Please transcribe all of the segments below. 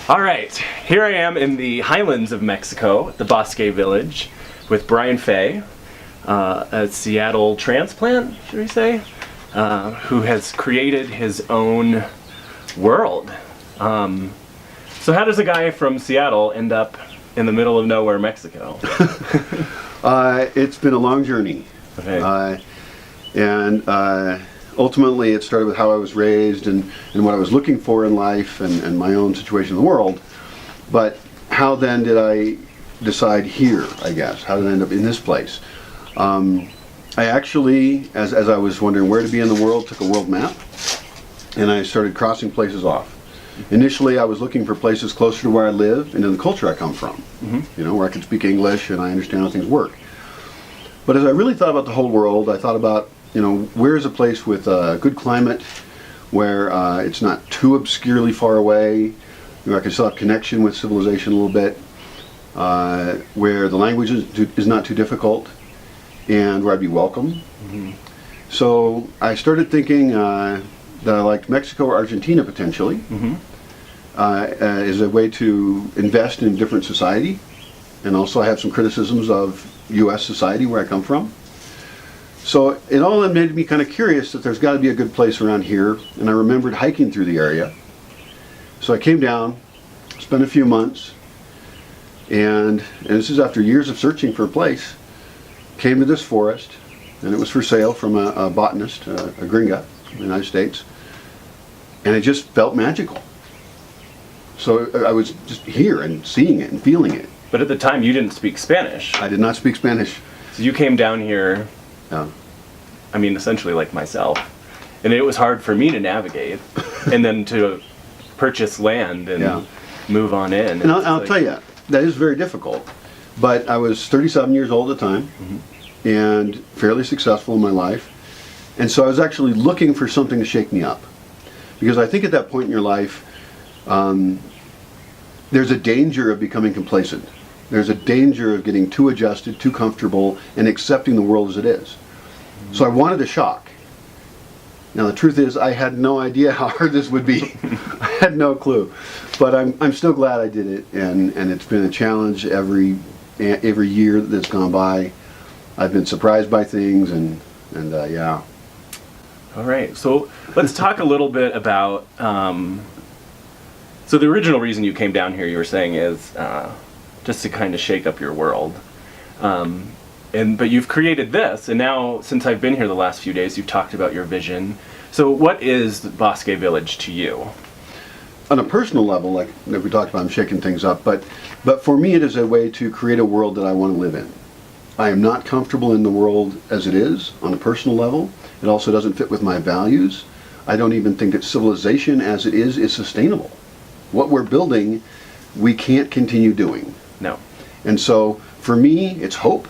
All right, here I am in the highlands of Mexico, the Bosque Village, with Brian Fey, a Seattle transplant, should we say, who has created his own world. So how does a guy from Seattle end up in the middle of nowhere, Mexico? It's been a long journey. Okay. Ultimately it started with how I was raised and what I was looking for in life and my own situation in the world. But how then did I decide here, I guess? How did I end up in this place? I actually, as I was wondering where to be in the world, took a world map and I started crossing places off. Initially I was looking for places closer to where I live and in the culture I come from. You know, where I could speak English and I understand how things work. But as I really thought about the whole world, I thought about, you know, where's a place with a good climate, where it's not too obscurely far away, where I can still have connection with civilization a little bit, where the language is not too difficult, and where I'd be welcome. So I started thinking that I liked Mexico or Argentina potentially, as a way to invest in a different society, and also I have some criticisms of U.S. society where I come from. So it all made me kind of curious that there's got to be a good place around here, and I remembered hiking through the area. So I came down, spent a few months, and this is after years of searching for a place, came to this forest, and it was for sale from a botanist, a gringa in the United States, and it just felt magical. So I was just here and seeing it and feeling it. But at the time you didn't speak Spanish. I did not speak Spanish. So you came down here, I mean, essentially like myself, and it was hard for me to navigate, and then to purchase land and move on in. And I'll tell you, that is very difficult. But I was 37 years old at the time, and fairly successful in my life, and so I was actually looking for something to shake me up. Because I think at that point in your life, there's a danger of becoming complacent. There's a danger of getting too adjusted, too comfortable, and accepting the world as it is. So I wanted a shock. Now the truth is, I had no idea how hard this would be. I had no clue. But I'm still glad I did it, and it's been a challenge every year that's gone by. I've been surprised by things, and yeah. All right, so let's talk a little bit about, so the original reason you came down here, you were saying, is just to kind of shake up your world. But you've created this, and now since I've been here the last few days, you've talked about your vision. So what is the Bosque Village to you? On a personal level, like we talked about, I'm shaking things up, but for me it is a way to create a world that I want to live in. I am not comfortable in the world as it is on a personal level. It also doesn't fit with my values. I don't even think that civilization as it is sustainable. What we're building, we can't continue doing. No. And so for me, it's hope.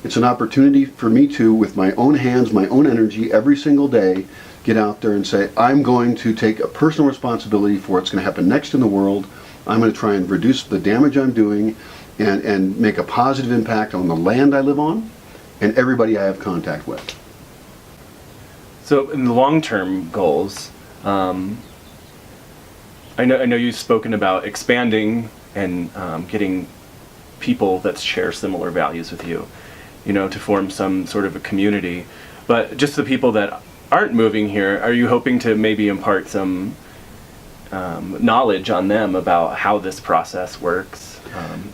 It's an opportunity for me to, with my own hands, my own energy, every single day, get out there and say, I'm going to take a personal responsibility for what's going to happen next in the world. I'm going to try and reduce the damage I'm doing and make a positive impact on the land I live on and everybody I have contact with. So in the long-term goals, I know you've spoken about expanding and getting people that share similar values with you, you know, to form some sort of a community. But just the people that aren't moving here, are you hoping to maybe impart some knowledge on them about how this process works,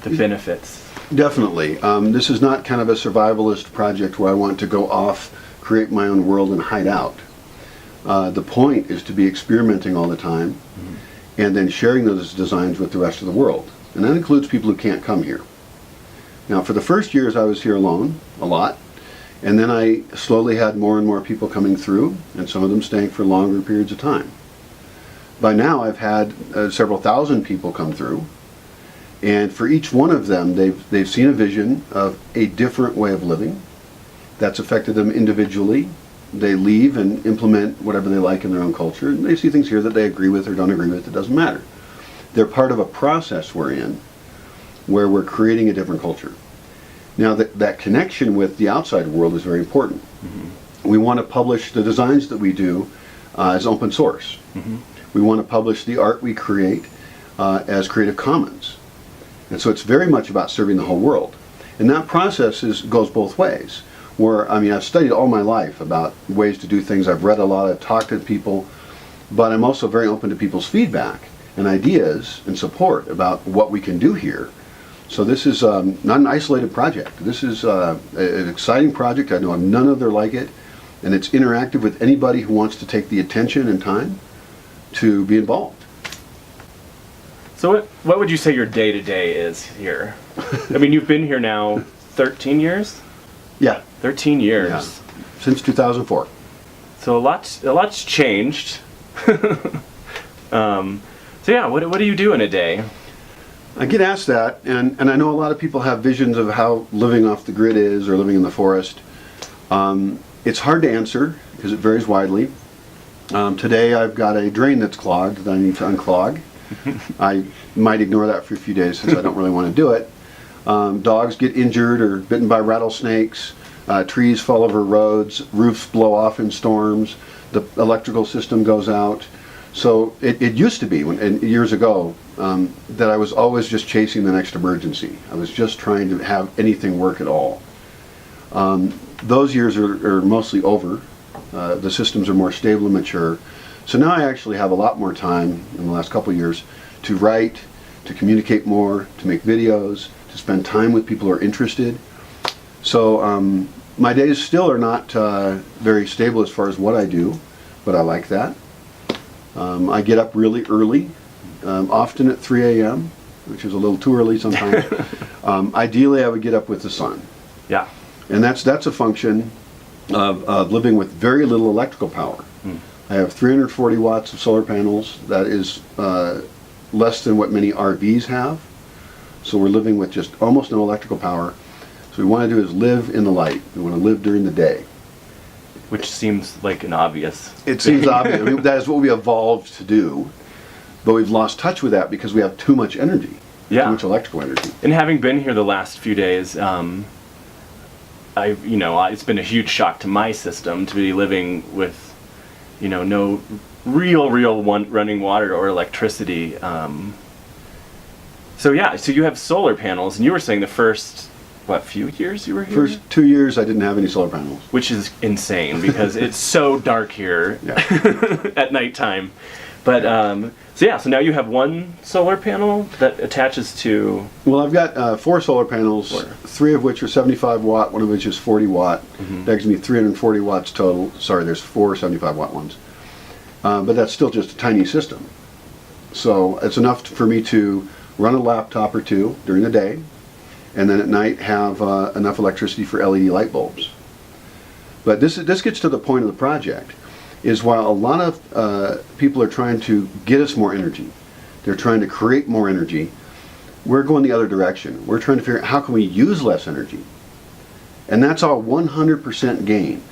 the benefits? Definitely. This is not kind of a survivalist project where I want to go off, create my own world and hide out. The point is to be experimenting all the time and then sharing those designs with the rest of the world. And that includes people who can't come here. Now for the first years I was here alone, a lot, and then I slowly had more and more people coming through, and some of them staying for longer periods of time. By now I've had several thousand people come through, and for each one of them they've seen a vision of a different way of living that's affected them individually. They leave and implement whatever they like in their own culture, and they see things here that they agree with or don't agree with. It doesn't matter. They're part of a process we're in where we're creating a different culture. Now that connection with the outside world is very important. We want to publish the designs that we do as open source. We want to publish the art we create as Creative Commons. And so it's very much about serving the whole world. And that process goes both ways. Where, I mean, I've studied all my life about ways to do things. I've read a lot, I've talked to people, but I'm also very open to people's feedback and ideas and support about what we can do here. So this is not an isolated project. This is an exciting project. I know of none other like it, and it's interactive with anybody who wants to take the attention and time to be involved. So what would you say your day-to-day is here? I mean, you've been here now 13 years? Yeah. 13 years. Yeah. Since 2004. So a lot's changed. So yeah, what do you do in a day? I get asked that, and I know a lot of people have visions of how living off the grid is or living in the forest. It's hard to answer because it varies widely. Today I've got a drain that's clogged that I need to unclog. I might ignore that for a few days since I don't really want to do it. Dogs get injured or bitten by rattlesnakes. Trees fall over roads. Roofs blow off in storms. The electrical system goes out. So it used to be, years ago, that I was always just chasing the next emergency. I was just trying to have anything work at all. Those years are mostly over. The systems are more stable and mature. So now I actually have a lot more time in the last couple of years to write, to communicate more, to make videos, to spend time with people who are interested. So my days still are not very stable as far as what I do, but I like that. I get up really early, often at 3 a.m., which is a little too early sometimes. Ideally, I would get up with the sun. Yeah. And that's a function of living with very little electrical power. I have 340 watts of solar panels. That is less than what many RVs have. So we're living with just almost no electrical power. So we want to do is live in the light. We want to live during the day. Which seems like an obvious It seems obvious. I mean, that is what we evolved to do. But we've lost touch with that because we have too much energy. Yeah. Too much electrical energy. And having been here the last few days, it's been a huge shock to my system to be living with, no real running water or electricity. So you have solar panels, and you were saying the first, few years you were here? First 2 years I didn't have any solar panels. Which is insane because it's so dark here at nighttime. But, so now you have one solar panel that attaches to... Well, I've got 4 solar panels, 3 of which are 75 watt, one of which is 40 watt. That gives me 340 watts total. Sorry, there's 4 75 watt ones. But that's still just a tiny system. So it's enough for me to run a laptop or two during the day, and then at night have enough electricity for LED light bulbs. But this gets to the point of the project, is while a lot of people are trying to get us more energy, they're trying to create more energy, we're going the other direction. We're trying to figure out how can we use less energy. And that's all 100% gain.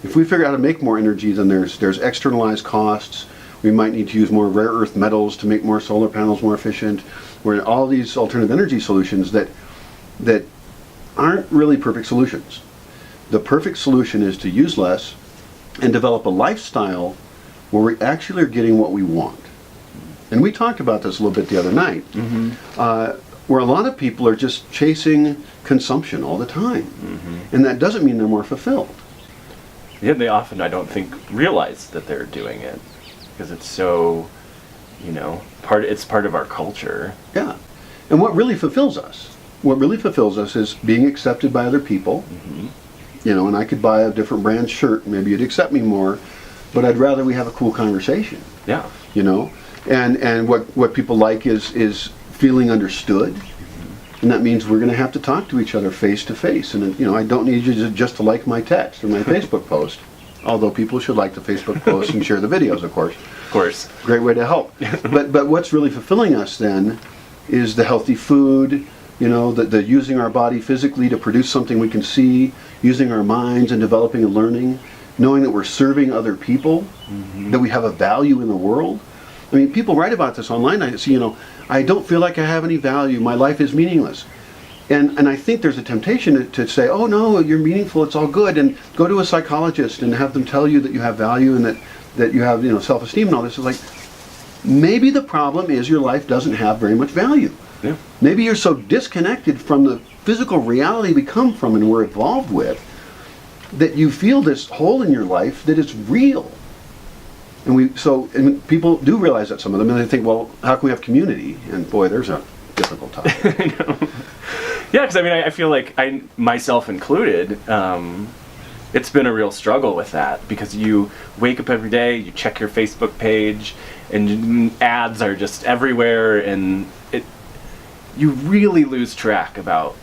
If we figure out how to make more energy, then there's externalized costs. We might need to use more rare earth metals to make more solar panels more efficient. We're in all these alternative energy solutions that aren't really perfect solutions. The perfect solution is to use less and develop a lifestyle where we actually are getting what we want. And we talked about this a little bit the other night, where a lot of people are just chasing consumption all the time. And that doesn't mean they're more fulfilled. Yeah, they often, I don't think, realize that they're doing it because it's so, it's part of our culture. Yeah. And what really fulfills us? What really fulfills us is being accepted by other people. And I could buy a different brand shirt, maybe you'd accept me more, but I'd rather we have a cool conversation. Yeah. And what people like is feeling understood. And that means we're going to have to talk to each other face to face. And I don't need you just to like my text or my Facebook post, although people should like the Facebook post and share the videos, of course. Of course. Great way to help. But what's really fulfilling us then is the healthy food, the using our body physically to produce something we can see, using our minds and developing and learning, knowing that we're serving other people, that we have a value in the world. I mean, people write about this online. I see, I don't feel like I have any value. My life is meaningless. And I think there's a temptation to say, oh no, you're meaningful, it's all good, and go to a psychologist and have them tell you that you have value and that you have self-esteem and all this. Is like, maybe the problem is your life doesn't have very much value. Yeah. Maybe you're so disconnected from the physical reality we come from and we're evolved with that you feel this hole in your life that is real. And people do realize that, some of them, and they think, well, how can we have community? And boy, there's a difficult topic. I know. Yeah, because I feel like myself included, it's been a real struggle with that, because you wake up every day, you check your Facebook page, and ads are just everywhere, and you really lose track about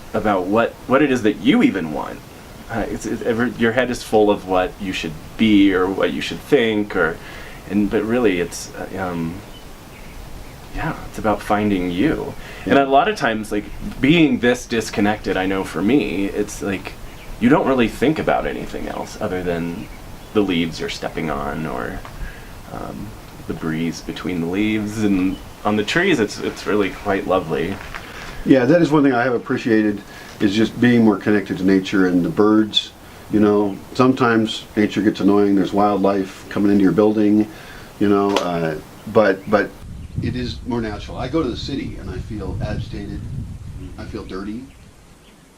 what it is that you even want. Your head is full of what you should be or what you should think, but really it's it's about finding you. Yeah. And a lot of times, like, being this disconnected, I know for me, it's like you don't really think about anything else other than the leaves you're stepping on, or the breeze between the leaves, and on the trees it's really quite lovely. Yeah, that is one thing I have appreciated, is just being more connected to nature and the birds. Sometimes nature gets annoying. There's wildlife coming into your building, but it is more natural. I go to the city and I feel agitated. I feel dirty.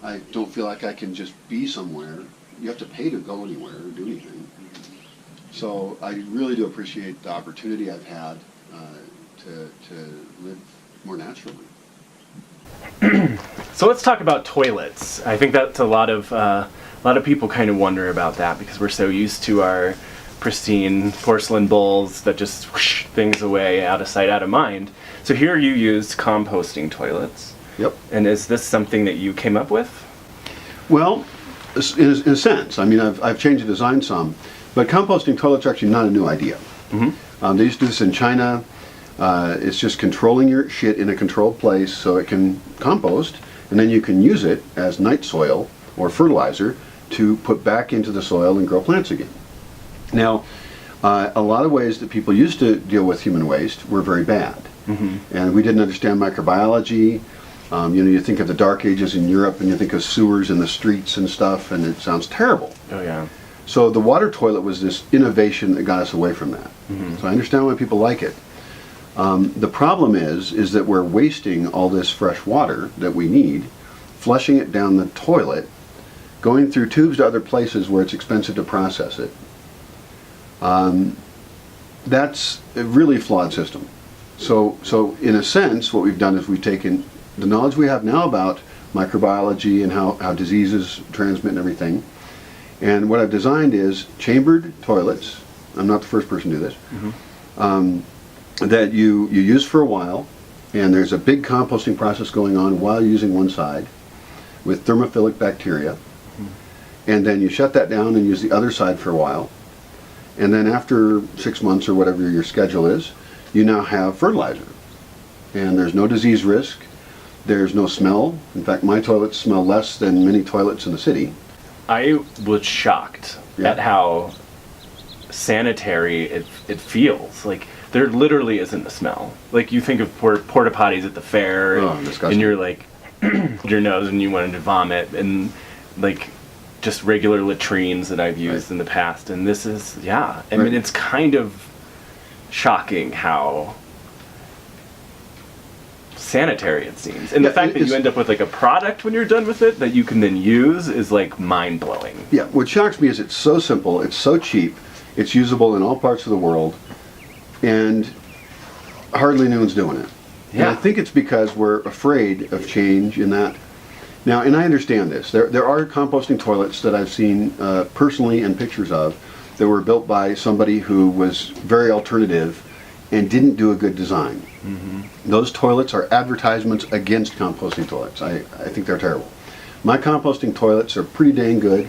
I don't feel like I can just be somewhere. You have to pay to go anywhere or do anything. So I really do appreciate the opportunity I've had to live more naturally. So let's talk about toilets. I think that's a lot of people kind of wonder about that, because we're so used to our pristine porcelain bowls that just whoosh things away, out of sight, out of mind. So here you used composting toilets. Yep. And is this something that you came up with? Well, in a sense. I mean, I've changed the design some, but composting toilets are actually not a new idea. Mm-hmm. They used to do this in China. It's just controlling your shit in a controlled place so it can compost, and then you can use it as night soil or fertilizer to put back into the soil and grow plants again. Now, a lot of ways that people used to deal with human waste were very bad. Mm-hmm. And we didn't understand microbiology. You think of the Dark Ages in Europe, and you think of sewers in the streets and stuff, and it sounds terrible. Oh, yeah. So the water toilet was this innovation that got us away from that. Mm-hmm. So I understand why people like it. The problem is that we're wasting all this fresh water that we need, flushing it down the toilet, going through tubes to other places where it's expensive to process it. That's a really flawed system. So in a sense, what we've done is we've taken the knowledge we have now about microbiology and how diseases transmit and everything, and what I've designed is chambered toilets. I'm not the first person to do this. Mm-hmm. That you use for a while, and there's a big composting process going on while you're using one side with thermophilic bacteria, and then you shut that down and use the other side for a while, and then after 6 months or whatever your schedule is, you now have fertilizer, and there's no disease risk, there's no smell. In fact, my toilets smell less than many toilets in the city. I was shocked at how sanitary it feels. Like, there literally isn't a smell. Like, you think of porta potties at the fair, and you're like, your nose and you wanted to vomit, and like just regular latrines that I've used in the past. And this is, I mean, it's kind of shocking how sanitary it seems. And the fact that you end up with like a product when you're done with it that you can then use is like mind-blowing. Yeah, what shocks me is it's so simple, it's so cheap, it's usable in all parts of the world, and hardly anyone's doing it. Yeah. And I think it's because we're afraid of change in that. Now, and I understand this. There are composting toilets that I've seen personally and pictures of that were built by somebody who was very alternative and didn't do a good design. Mm-hmm. Those toilets are advertisements against composting toilets. I think they're terrible. My composting toilets are pretty dang good,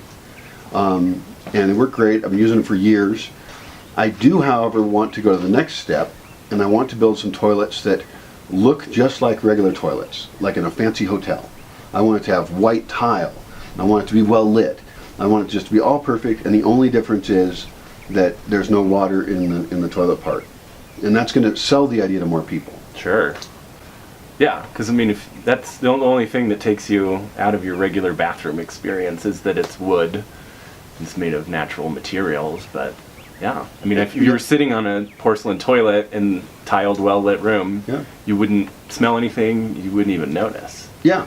and they work great. I've been using them for years. I do, however, want to go to the next step, and I want to build some toilets that look just like regular toilets, like in a fancy hotel. I want it to have white tile. I want it to be well lit. I want it just to be all perfect, and the only difference is that there's no water in the toilet part. And that's going to sell the idea to more people. Sure. Yeah, because I mean, if that's the only thing that takes you out of your regular bathroom experience is that it's wood. It's made of natural materials, but Yeah. I mean, if you were sitting on a porcelain toilet in tiled, well-lit room, Yeah. you wouldn't smell anything, you wouldn't even notice. Yeah.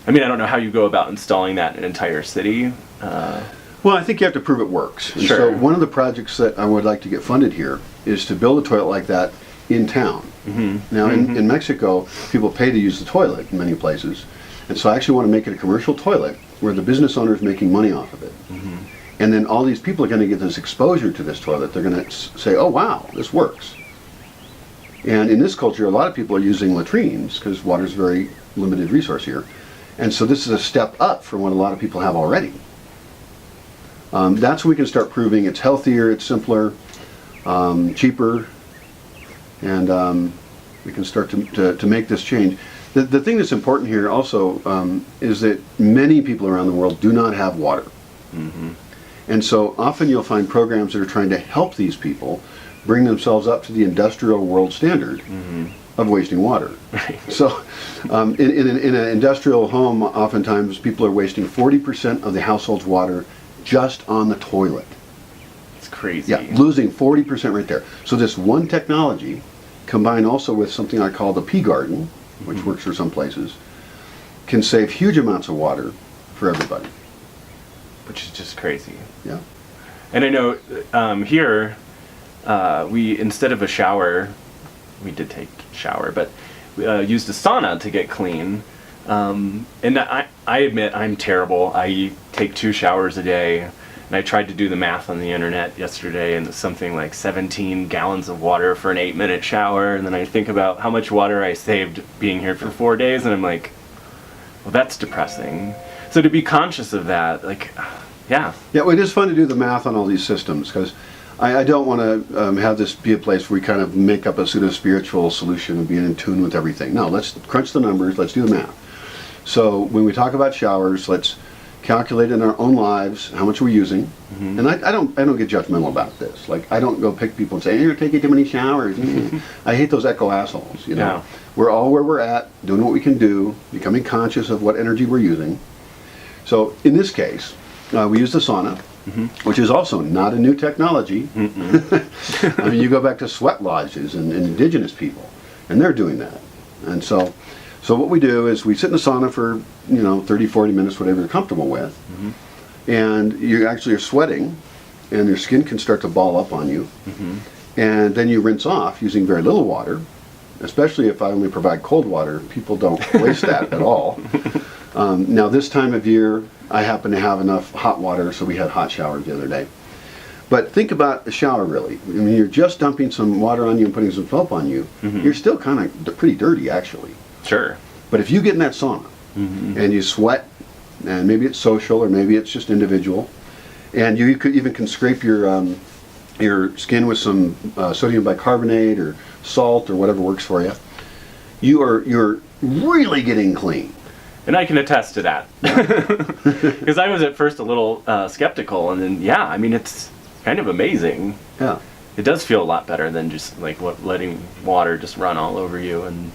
I mean, I don't know how you go about installing that in an entire city. Well, I think you have to prove it works. And Sure. so one of the projects that I would like to get funded here is to build a toilet like that in town. Now, in Mexico, people pay to use the toilet in many places. And so I actually want to make it a commercial toilet where the business owner is making money off of it. And then all these people are going to get this exposure to this toilet. They're going to say, oh, wow, this works. And in this culture, a lot of people are using latrines because water is a very limited resource here. And so this is a step up from what a lot of people have already. That's when we can start proving it's healthier, it's simpler, cheaper, and we can start to make this change. The thing that's important here also is that many people around the world do not have water. And so often you'll find programs that are trying to help these people bring themselves up to the industrial world standard of wasting water. So in an industrial home, oftentimes people are wasting 40% of the household's water just on the toilet. It's crazy. Yeah, losing 40% right there. So this one technology, combined also with something I call the pea garden, which works for some places, can save huge amounts of water for everybody. Which is just crazy. Yeah. And I know here, we, instead of a shower, we did take a shower, but we used a sauna to get clean. And I admit I'm terrible. I take 2 showers a day, and I tried to do the math on the internet yesterday, and it's something like 17 gallons of water for an 8-minute shower. And then I think about how much water I saved being here for 4 days, and I'm like, well, that's depressing. So to be conscious of that, like, yeah. Yeah, well, it is fun to do the math on all these systems, because I don't want to have this be a place where we kind of make up a pseudo-spiritual solution of being in tune with everything. No, let's crunch the numbers, let's do the math. So when we talk about showers, let's calculate in our own lives how much we're using. And I don't get judgmental about this. Like, I don't go pick people and say, hey, you're taking too many showers. I hate those echo assholes, you know. Yeah. We're all where we're at, doing what we can do, becoming conscious of what energy we're using. So in this case, we use the sauna, which is also not a new technology. I mean, you go back to sweat lodges and indigenous people, and they're doing that. And so what we do is we sit in the sauna for 30, 40 minutes, whatever you're comfortable with, and you actually are sweating, and your skin can start to ball up on you, and then you rinse off using very little water. Especially if I only provide cold water, people don't waste that at all. Now this time of year, I happen to have enough hot water, so we had hot showers the other day. But think about a shower, really. I mean, you're just dumping some water on you and putting some soap on you. You're still kind of pretty dirty, actually. Sure. But if you get in that sauna and you sweat, and maybe it's social or maybe it's just individual, and you could even can scrape your skin with some sodium bicarbonate or salt or whatever works for you, you're really getting clean. And I can attest to that. Because I was at first a little skeptical, and then, yeah, I mean, it's kind of amazing. Yeah. It does feel a lot better than just like letting water just run all over you and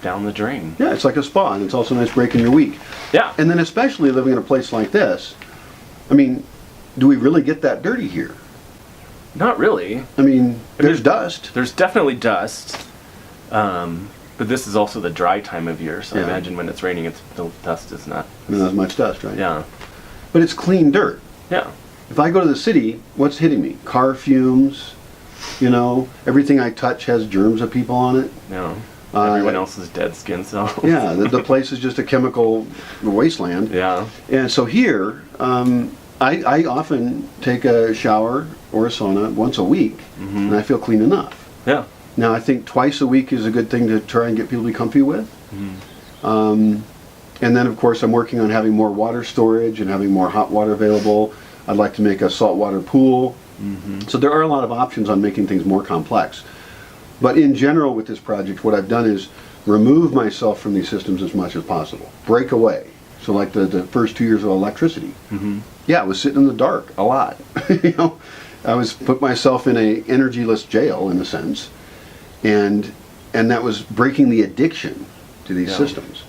down the drain. Yeah, it's like a spa, and it's also nice breaking your week. Yeah. And then especially living in a place like this, I mean, do we really get that dirty here? Not really. I mean, there's dust. There's definitely dust. But this is also the dry time of year, so I imagine when it's raining, the dust is not Not as much dust, right? Yeah. But it's clean dirt. Yeah. If I go to the city, what's hitting me? Car fumes, everything I touch has germs of people on it. Yeah. Everyone else's dead skin cells. Yeah, the place is just a chemical wasteland. Yeah. And so here, I often take a shower or a sauna once a week, and I feel clean enough. Yeah. Now, I think twice a week is a good thing to try and get people to be comfy with. And then, of course, I'm working on having more water storage and having more hot water available. I'd like to make a saltwater pool. So there are a lot of options on making things more complex. But in general with this project, what I've done is remove myself from these systems as much as possible. Break away. So like the first 2 years of electricity. Yeah, I was sitting in the dark a lot. I was put myself in a energyless jail in a sense. And that was breaking the addiction to these systems.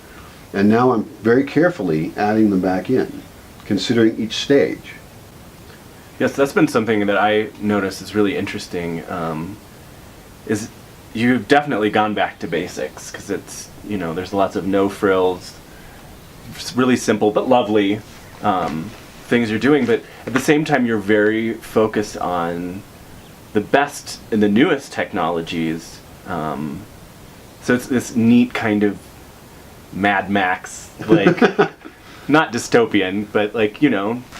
And now I'm very carefully adding them back in, considering each stage. Yes, that's been something that I noticed is really interesting. Is you've definitely gone back to basics because it's there's lots of no frills, it's really simple but lovely things you're doing. But at the same time, you're very focused on the best and the newest technologies. So it's this neat kind of Mad Max, like not dystopian, but like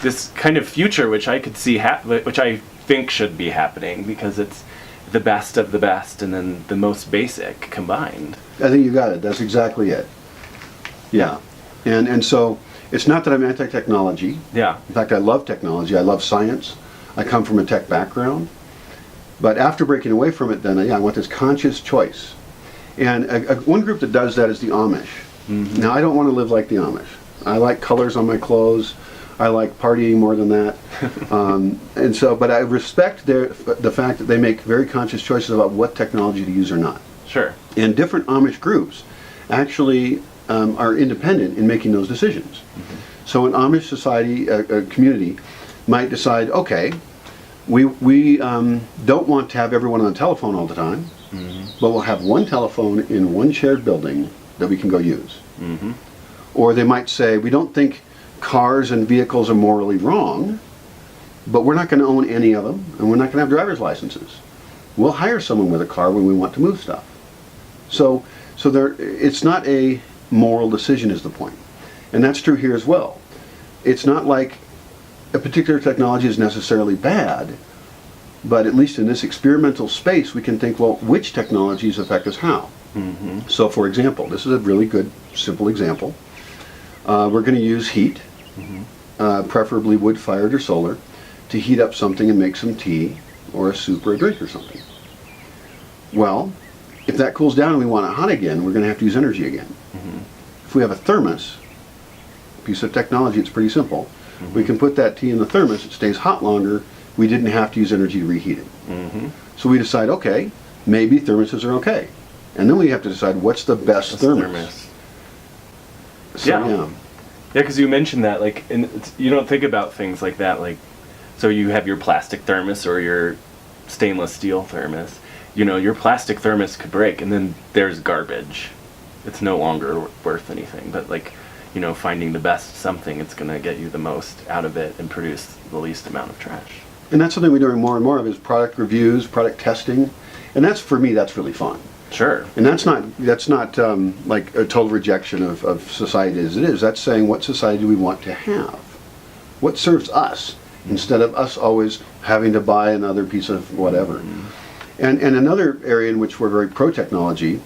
this kind of future which I could see which I think should be happening because it's the best of the best and then the most basic combined. I think you got it. That's exactly it. Yeah. And so it's not that I'm anti-technology. Yeah. In fact, I love technology. I love science. I come from a tech background. But after breaking away from it, then I want this conscious choice. And one group that does that is the Amish. Mm-hmm. Now, I don't want to live like the Amish. I like colors on my clothes. I like partying more than that. But I respect the fact that they make very conscious choices about what technology to use or not. Sure. And different Amish groups actually are independent in making those decisions. Mm-hmm. So an Amish society, a community, might decide, okay, we don't want to have everyone on the telephone all the time, mm-hmm. but we'll have one telephone in one shared building that we can go use. Mm-hmm. Or they might say, we don't think cars and vehicles are morally wrong, but we're not going to own any of them, and we're not going to have driver's licenses. We'll hire someone with a car when we want to move stuff. So it's not a moral decision is the point. And that's true here as well. It's not like a particular technology is necessarily bad, but at least in this experimental space, we can think, well, which technologies affect us how? Mm-hmm. So for example, this is a really good, simple example. We're going to use heat, mm-hmm. Preferably wood-fired or solar, to heat up something and make some tea or a soup or a drink or something. Well, if that cools down and we want it hot again, we're going to have to use energy again. Mm-hmm. If we have a thermos, piece of technology, it's pretty simple. Mm-hmm. We can put that tea in the thermos, it stays hot longer, we didn't have to use energy to reheat it. Mm-hmm. So we decide, okay, maybe thermoses are okay. And then we have to decide what's the best thermos. So, yeah, because you mentioned that, like, you don't think about things like that, like, so you have your plastic thermos or your stainless steel thermos. Your plastic thermos could break, and then there's garbage. It's no longer worth anything. But like, finding the best something, it's going to get you the most out of it and produce the least amount of trash. And that's something we're doing more and more of is product reviews, product testing, and that's, for me, that's really fun. Sure. And that's not like a total rejection of society as it is. That's saying, what society do we want to have? What serves us, instead of us always having to buy another piece of whatever. Mm-hmm. And another area in which we're very pro-technology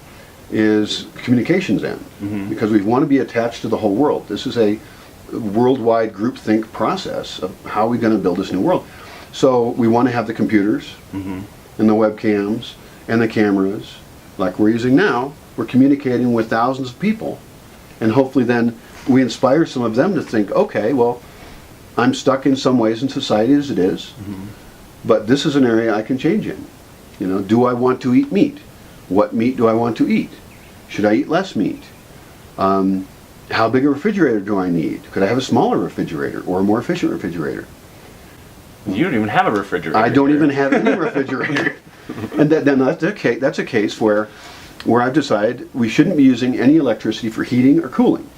is communications end, mm-hmm. because we want to be attached to the whole world. This is a worldwide groupthink process of how we're going to build this new world. So we want to have the computers, mm-hmm. and the webcams and the cameras like we're using now. We're communicating with thousands of people, and hopefully then we inspire some of them to think, okay, well, I'm stuck in some ways in society as it is, mm-hmm. but this is an area I can change in. Do I want to eat meat? What meat do I want to eat? Should I eat less meat? How big a refrigerator do I need? Could I have a smaller refrigerator or a more efficient refrigerator? You don't even have a refrigerator. I don't even have any refrigerator. And then that's a case where I've decided we shouldn't be using any electricity for heating or cooling.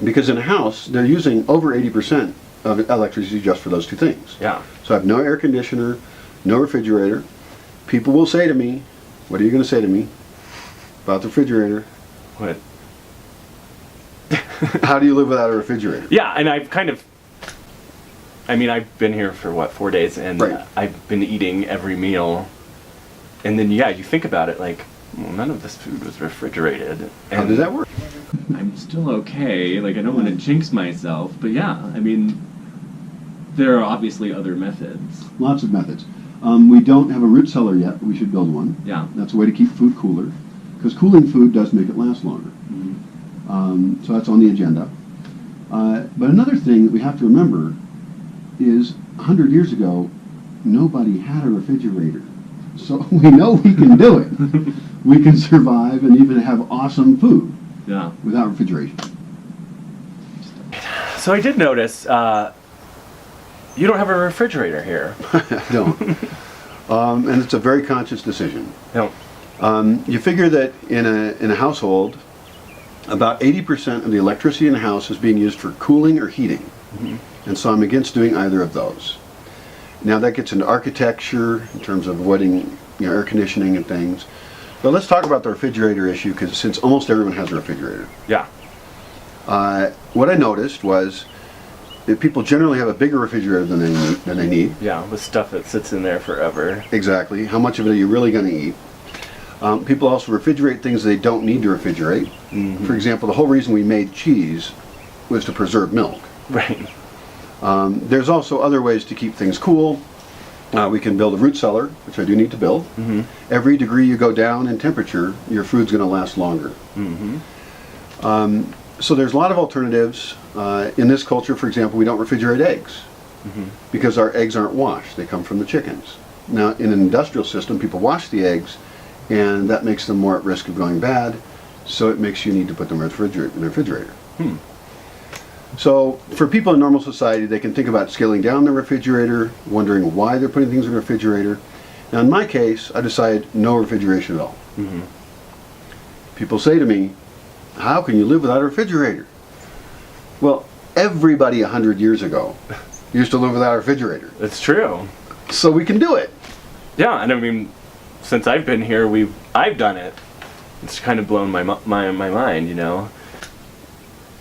Because in a house, they're using over 80% of electricity just for those two things. Yeah. So I have no air conditioner, no refrigerator. People will say to me, what are you going to say to me about the refrigerator? What? How do you live without a refrigerator? Yeah, and I've been here for 4 days, and right. I've been eating every meal. And then, you think about it, like, well, none of this food was refrigerated. And how did that work? I'm still okay. Like, I don't want to jinx myself, but there are obviously other methods. Lots of methods. We don't have a root cellar yet, but we should build one. Yeah. That's a way to keep food cooler, because cooling food does make it last longer. Mm-hmm. So that's on the agenda. But another thing that we have to remember is 100 years ago, nobody had a refrigerator. So we know we can do it. We can survive and even have awesome food without refrigeration. So I did notice you don't have a refrigerator here. I don't. And it's a very conscious decision. No. You figure that in a household, about 80% of the electricity in the house is being used for cooling or heating. And so I'm against doing either of those. Now that gets into architecture in terms of avoiding air conditioning and things. But let's talk about the refrigerator issue, because since almost everyone has a refrigerator. Yeah. What I noticed was that people generally have a bigger refrigerator than they need. Yeah, with stuff that sits in there forever. Exactly. How much of it are you really going to eat? People also refrigerate things they don't need to refrigerate. For example, the whole reason we made cheese was to preserve milk. Right. There's also other ways to keep things cool. We can build a root cellar, which I do need to build. Every degree you go down in temperature, your food's going to last longer. So there's a lot of alternatives. In this culture, for example, we don't refrigerate eggs because our eggs aren't washed. They come from the chickens. Now, in an industrial system, people wash the eggs, and that makes them more at risk of going bad, so it makes you need to put them in the refrigerator. So for people in normal society, they can think about scaling down the refrigerator, wondering why they're putting things in the refrigerator. Now in my case, I decided no refrigeration at all. People say to me, how can you live without a refrigerator? Well, everybody 100 years ago used to live without a refrigerator. It's true. So we can do it. Yeah, and I mean, since I've been here, I've done it. It's kind of blown my mind, you know.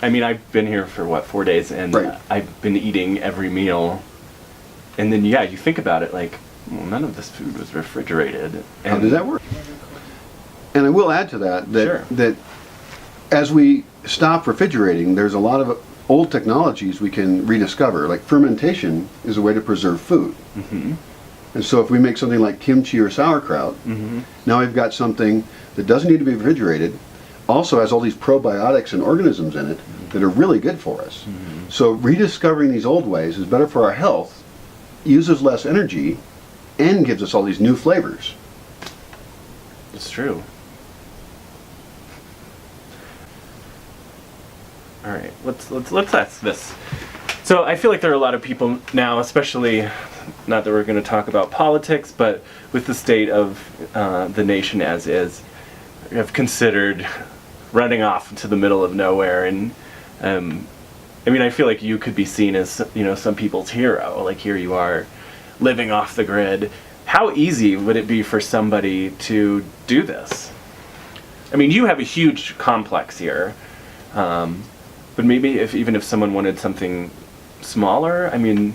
I mean, I've been here for, 4 days, and Right. I've been eating every meal. And then, yeah, you think about it, like, well, none of this food was refrigerated. How does that work? And I will add to that, Sure. that as we stop refrigerating, there's a lot of old technologies we can rediscover. Like fermentation is a way to preserve food. And so if we make something like kimchi or sauerkraut, now we've got something that doesn't need to be refrigerated, also has all these probiotics and organisms in it that are really good for us. So rediscovering these old ways is better for our health, uses less energy, and gives us all these new flavors. It's true. All right, let's ask this. So I feel like there are a lot of people now, especially, not that we're going to talk about politics, but with the state of the nation as is, have considered running off into the middle of nowhere. And I mean, I feel like you could be seen as, some people's hero. Like, here you are, living off the grid. How easy would it be for somebody to do this? I mean, you have a huge complex here, but maybe even if someone wanted something smaller, I mean...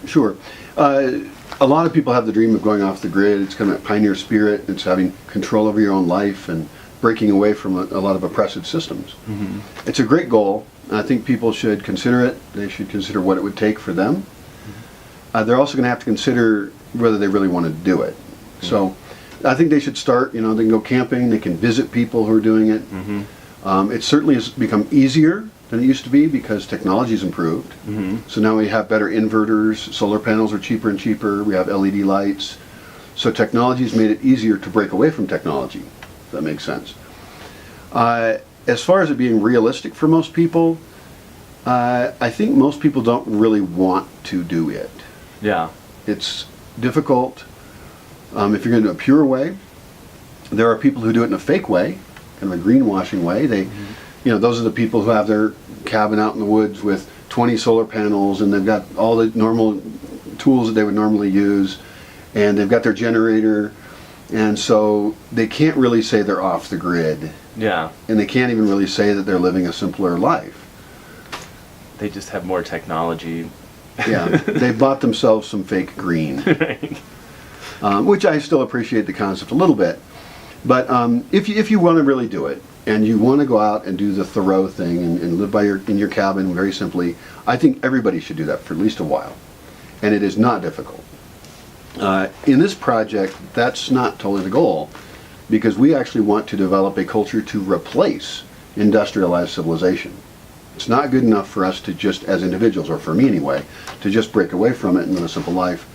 Sure. A lot of people have the dream of going off the grid. It's kind of a pioneer spirit. It's having control over your own life and breaking away from a lot of oppressive systems. It's a great goal. I think people should consider it. They should consider what it would take for them. They're also going to have to consider whether they really want to do it. So I think they should start, they can go camping, they can visit people who are doing it. It certainly has become easier than it used to be because technology's improved. So now we have better inverters, solar panels are cheaper and cheaper, we have LED lights. So technology's made it easier to break away from technology, if that makes sense. As far as it being realistic for most people, I think most people don't really want to do it. Yeah. It's difficult. If you're going to do a pure way, there are people who do it in a fake way, kind of a greenwashing way. Those are the people who have their cabin out in the woods with 20 solar panels, and they've got all the normal tools that they would normally use, and they've got their generator, and so they can't really say they're off the grid. Yeah. And they can't even really say that they're living a simpler life. They just have more technology. Yeah, they bought themselves some fake green. Right. Which I still appreciate the concept a little bit. But if you want to really do it, and you want to go out and do the Thoreau thing and live in your cabin very simply, I think everybody should do that for at least a while. And it is not difficult. In this project, that's not totally the goal, because we actually want to develop a culture to replace industrialized civilization. It's not good enough for us to just, as individuals, or for me anyway, to just break away from it and live a simple life.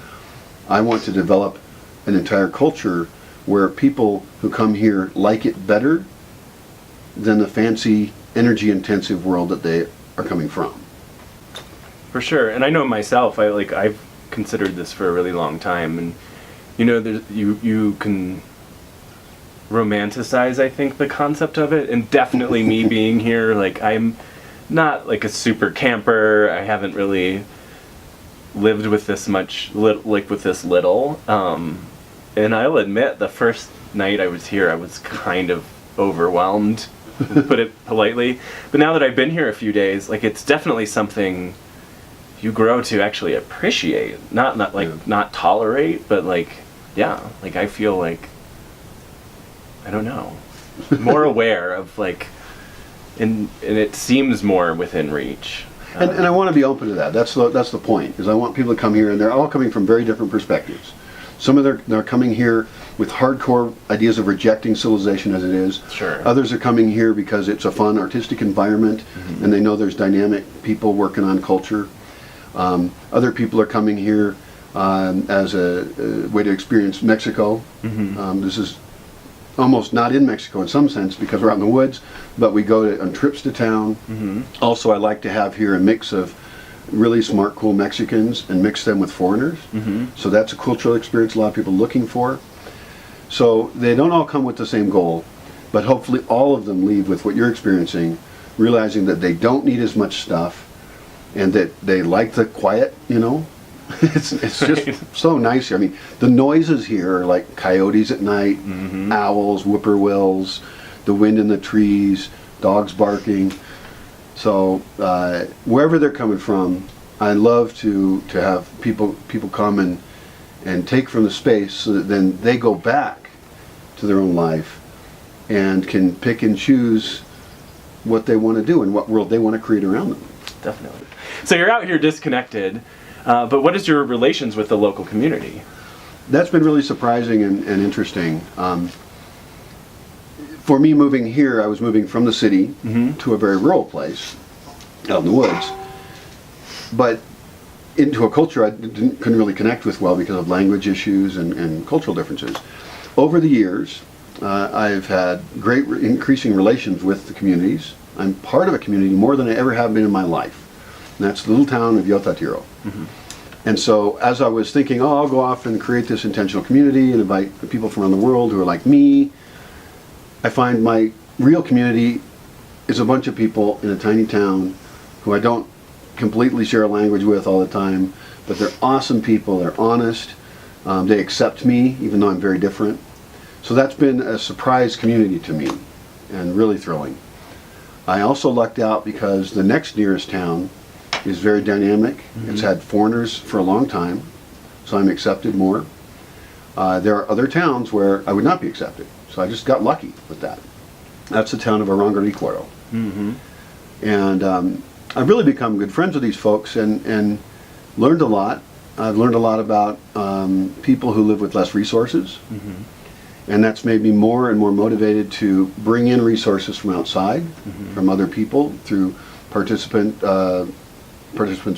I want to develop an entire culture where people who come here like it better than the fancy, energy-intensive world that they are coming from. For sure. And I know myself, I've considered this for a really long time, and you can romanticize, I think, the concept of it, and definitely me being here, like, I'm not like a super camper. I haven't really lived with this much, like with this little, and I'll admit the first night I was here I was kind of overwhelmed, put it politely, but now that I've been here a few days, like, it's definitely something you grow to actually appreciate, not not tolerate, but like, yeah, like, I feel like, I don't know, more aware of, like, and it seems more within reach. And I want to be open to that. That's the point, is I want people to come here, and they're all coming from very different perspectives. Some of they're coming here with hardcore ideas of rejecting civilization as it is. Sure. Others are coming here because it's a fun, artistic environment, and they know there's dynamic people working on culture. Other people are coming here as a way to experience Mexico. This is almost not in Mexico in some sense because we're out in the woods, but we go on trips to town. Also, I like to have here a mix of really smart, cool Mexicans and mix them with foreigners. So that's a cultural experience a lot of people are looking for. So they don't all come with the same goal, but hopefully all of them leave with what you're experiencing, realizing that they don't need as much stuff and that they like the quiet, It's just so nice here. I mean, the noises here are like coyotes at night, owls, whippoorwills, the wind in the trees, dogs barking. So wherever they're coming from, I love to have people come and take from the space, so that then they go back to their own life and can pick and choose what they want to do and what world they want to create around them. Definitely. So you're out here disconnected. But what is your relations with the local community? That's been really surprising and interesting. For me, moving here, I was moving from the city to a very rural place out in the woods, but into a culture I couldn't really connect with well because of language issues and cultural differences. Over the years, I've had great increasing relations with the communities. I'm part of a community more than I ever have been in my life. And that's the little town of Yotatiro. And so as I was thinking, I'll go off and create this intentional community and invite people from around the world who are like me, I find my real community is a bunch of people in a tiny town who I don't completely share a language with all the time, but they're awesome people, they're honest, they accept me even though I'm very different. So that's been a surprise community to me and really thrilling. I also lucked out because the next nearest town is very dynamic. It's had foreigners for a long time, so I'm accepted more. There are other towns where I would not be accepted, so I just got lucky with that. That's the town of Arangariguaro. And I've really become good friends with these folks and learned a lot. I've learned a lot about people who live with less resources, and that's made me more and more motivated to bring in resources from outside, from other people, through participants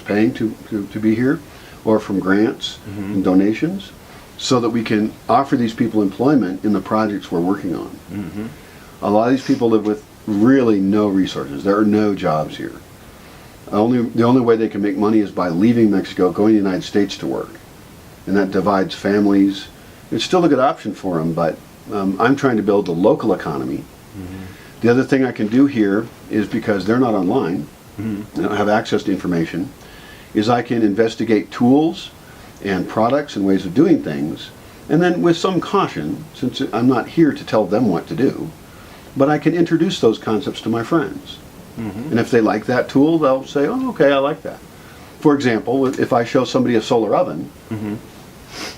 paying to be here, or from grants and donations, so that we can offer these people employment in the projects we're working on. A lot of these people live with really no resources. There are no jobs here. The only way they can make money is by leaving Mexico, going to the United States to work. And that divides families. It's still a good option for them, but I'm trying to build a local economy. The other thing I can do here is, because they're not online, I don't have access to information, is I can investigate tools and products and ways of doing things, and then with some caution, since I'm not here to tell them what to do, but I can introduce those concepts to my friends. And if they like that tool, they'll say, oh, okay, I like that. For example, if I show somebody a solar oven,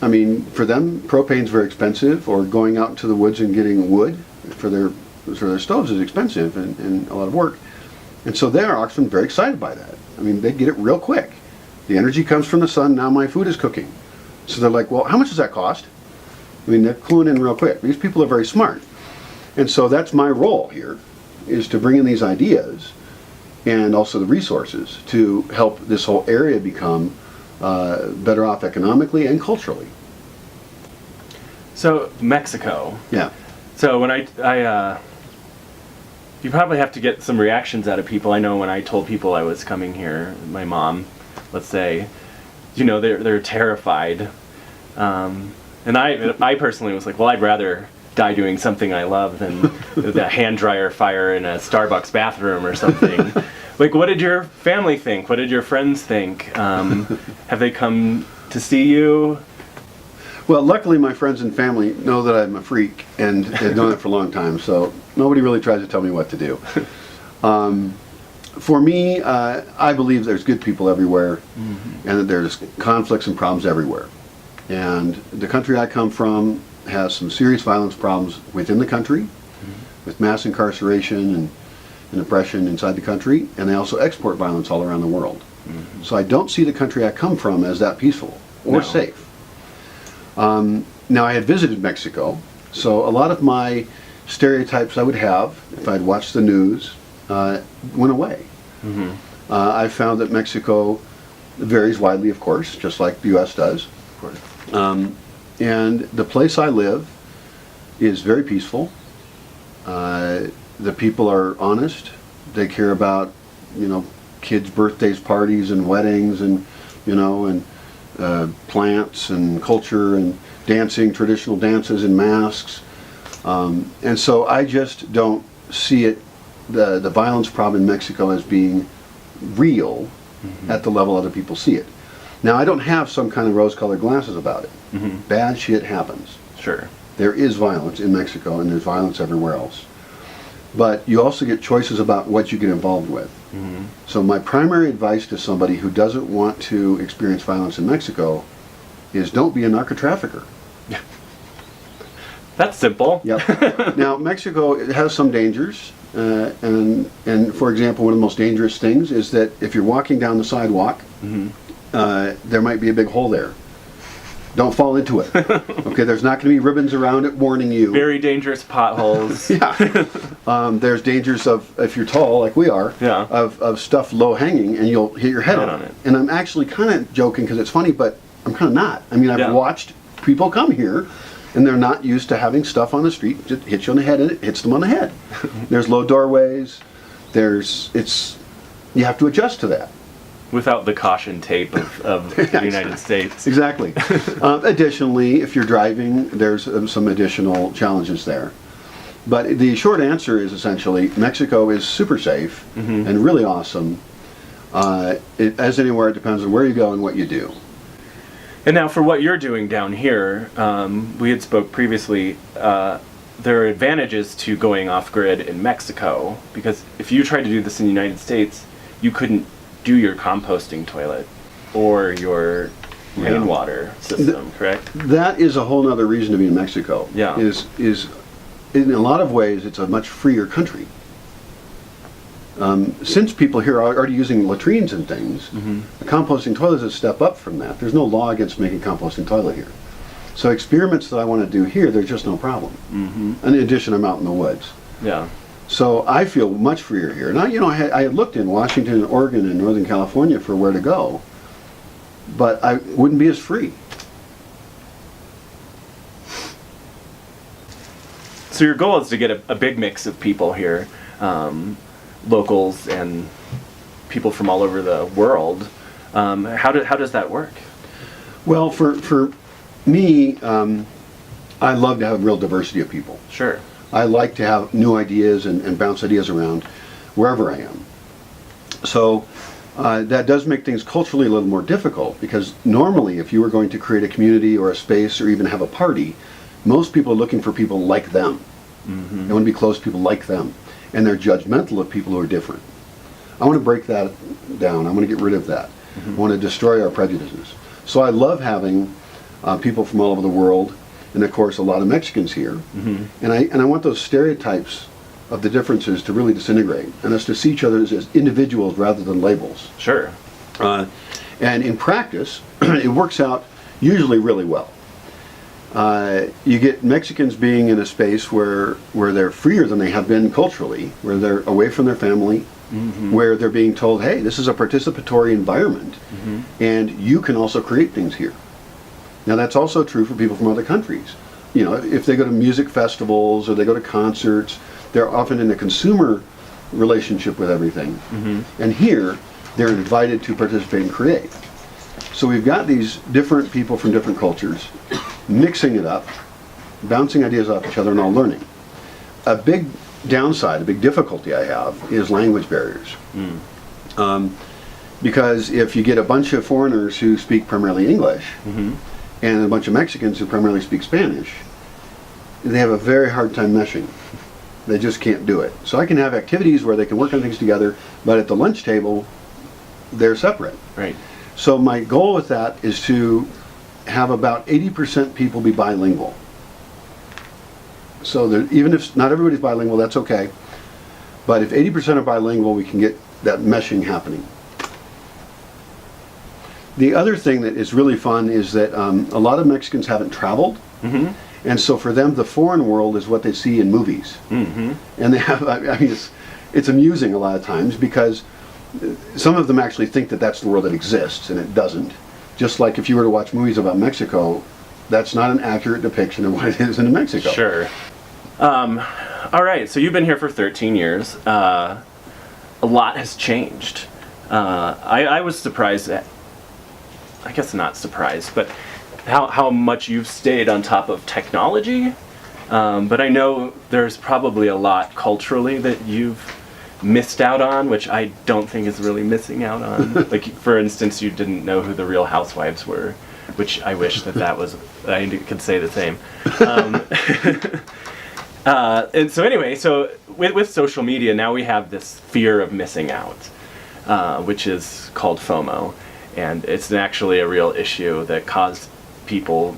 I mean, for them, propane's very expensive, or going out into the woods and getting wood for their stoves is expensive and a lot of work. And so they're often very excited by that. I mean, they get it real quick. The energy comes from the sun, now my food is cooking. So they're like, well, how much does that cost? I mean, they're cluing in real quick. These people are very smart. And so that's my role here, is to bring in these ideas and also the resources to help this whole area become better off economically and culturally. So, Mexico. Yeah. So when you probably have to get some reactions out of people. I know when I told people I was coming here, my mom, let's say, they're terrified. And I personally was like, well, I'd rather die doing something I love than the hand dryer fire in a Starbucks bathroom or something. Like, what did your family think? What did your friends think? Have they come to see you? Well, luckily my friends and family know that I'm a freak, and they've known it for a long time, so nobody really tries to tell me what to do. For me, I believe there's good people everywhere, and that there's conflicts and problems everywhere. And the country I come from has some serious violence problems within the country, with mass incarceration and oppression inside the country, and they also export violence all around the world. So I don't see the country I come from as that peaceful or safe. Now, I had visited Mexico, so a lot of my stereotypes I would have, if I'd watched the news, went away. I found that Mexico varies widely, of course, just like the U.S. does. Of course. And the place I live is very peaceful. The people are honest. They care about, kids' birthdays, parties, and weddings, and plants and culture and dancing, traditional dances and masks. And so I just don't see it, the violence problem in Mexico, as being real at the level other people see it. Now, I don't have some kind of rose-colored glasses about it. Bad shit happens. Sure. There is violence in Mexico, and there's violence everywhere else. But you also get choices about what you get involved with. So my primary advice to somebody who doesn't want to experience violence in Mexico is don't be a narco-trafficker. That's simple. Yep. Now, Mexico, it has some dangers. And for example, one of the most dangerous things is that if you're walking down the sidewalk, there might be a big hole there. Don't fall into it. Okay, there's not going to be ribbons around it warning you. Very dangerous potholes. There's dangers of, if you're tall like we are, of stuff low hanging and you'll hit your head on it. And I'm actually kind of joking because it's funny, but I'm kind of not. I mean, I've watched people come here and they're not used to having stuff on the street just hit you on the head, and it hits them on the head. There's low doorways. You have to adjust to that. Without the caution tape of the United States. Exactly. Additionally, if you're driving, there's some additional challenges there. But the short answer is essentially Mexico is super safe and really awesome. As anywhere, it depends on where you go and what you do. And now for what you're doing down here, we had spoke previously, there are advantages to going off-grid in Mexico, because if you tried to do this in the United States, you couldn't do your composting toilet or your rainwater system, correct? That is a whole other reason to be in Mexico. Is in a lot of ways it's a much freer country. Since people here are already using latrines and things, the composting toilet is a step up from that. There's no law against making a composting toilet here. So experiments that I want to do here, there's just no problem. In addition, I'm out in the woods. So I feel much freer here. Now, I had looked in Washington, Oregon, and Northern California for where to go, but I wouldn't be as free. So your goal is to get a big mix of people here, locals and people from all over the world. How does that work? Well, for me, I love to have real diversity of people. Sure. I like to have new ideas and bounce ideas around wherever I am. So that does make things culturally a little more difficult, because normally if you were going to create a community or a space or even have a party, most people are looking for people like them. They want to be close to people like them. And they're judgmental of people who are different. I want to break that down. I want to get rid of that. I want to destroy our prejudices. So I love having people from all over the world, and of course a lot of Mexicans here. And I want those stereotypes of the differences to really disintegrate, and us to see each other as individuals rather than labels. Sure. And in practice, it works out usually really well. You get Mexicans being in a space where they're freer than they have been culturally, where they're away from their family, where they're being told, hey, this is a participatory environment, and you can also create things here. Now that's also true for people from other countries. If they go to music festivals or they go to concerts, they're often in a consumer relationship with everything. And here, they're invited to participate and create. So we've got these different people from different cultures, mixing it up, bouncing ideas off each other, and all learning. A big downside, a big difficulty I have is language barriers. Because if you get a bunch of foreigners who speak primarily English, and a bunch of Mexicans who primarily speak Spanish, they have a very hard time meshing. They just can't do it. So I can have activities where they can work on things together, but at the lunch table, they're separate. Right. So my goal with that is to have about 80% people be bilingual. So that even if not everybody's bilingual, that's okay. But if 80% are bilingual, we can get that meshing happening. The other thing that is really fun is that a lot of Mexicans haven't traveled. And so for them, the foreign world is what they see in movies. And they have, I mean, it's amusing a lot of times because some of them actually think that that's the world that exists, and it doesn't. Just like if you were to watch movies about Mexico, that's not an accurate depiction of what it is in Mexico. Sure. All right, so you've been here for 13 years. A lot has changed. I was surprised at, I guess not surprised, but how much you've stayed on top of technology. But I know there's probably a lot culturally that you've missed out on, which I don't think is really missing out on. Like, for instance, you didn't know who the Real Housewives were, which I wish that was, I could say the same. And so anyway, so with social media, now we have this fear of missing out, which is called FOMO. And it's actually a real issue that causes people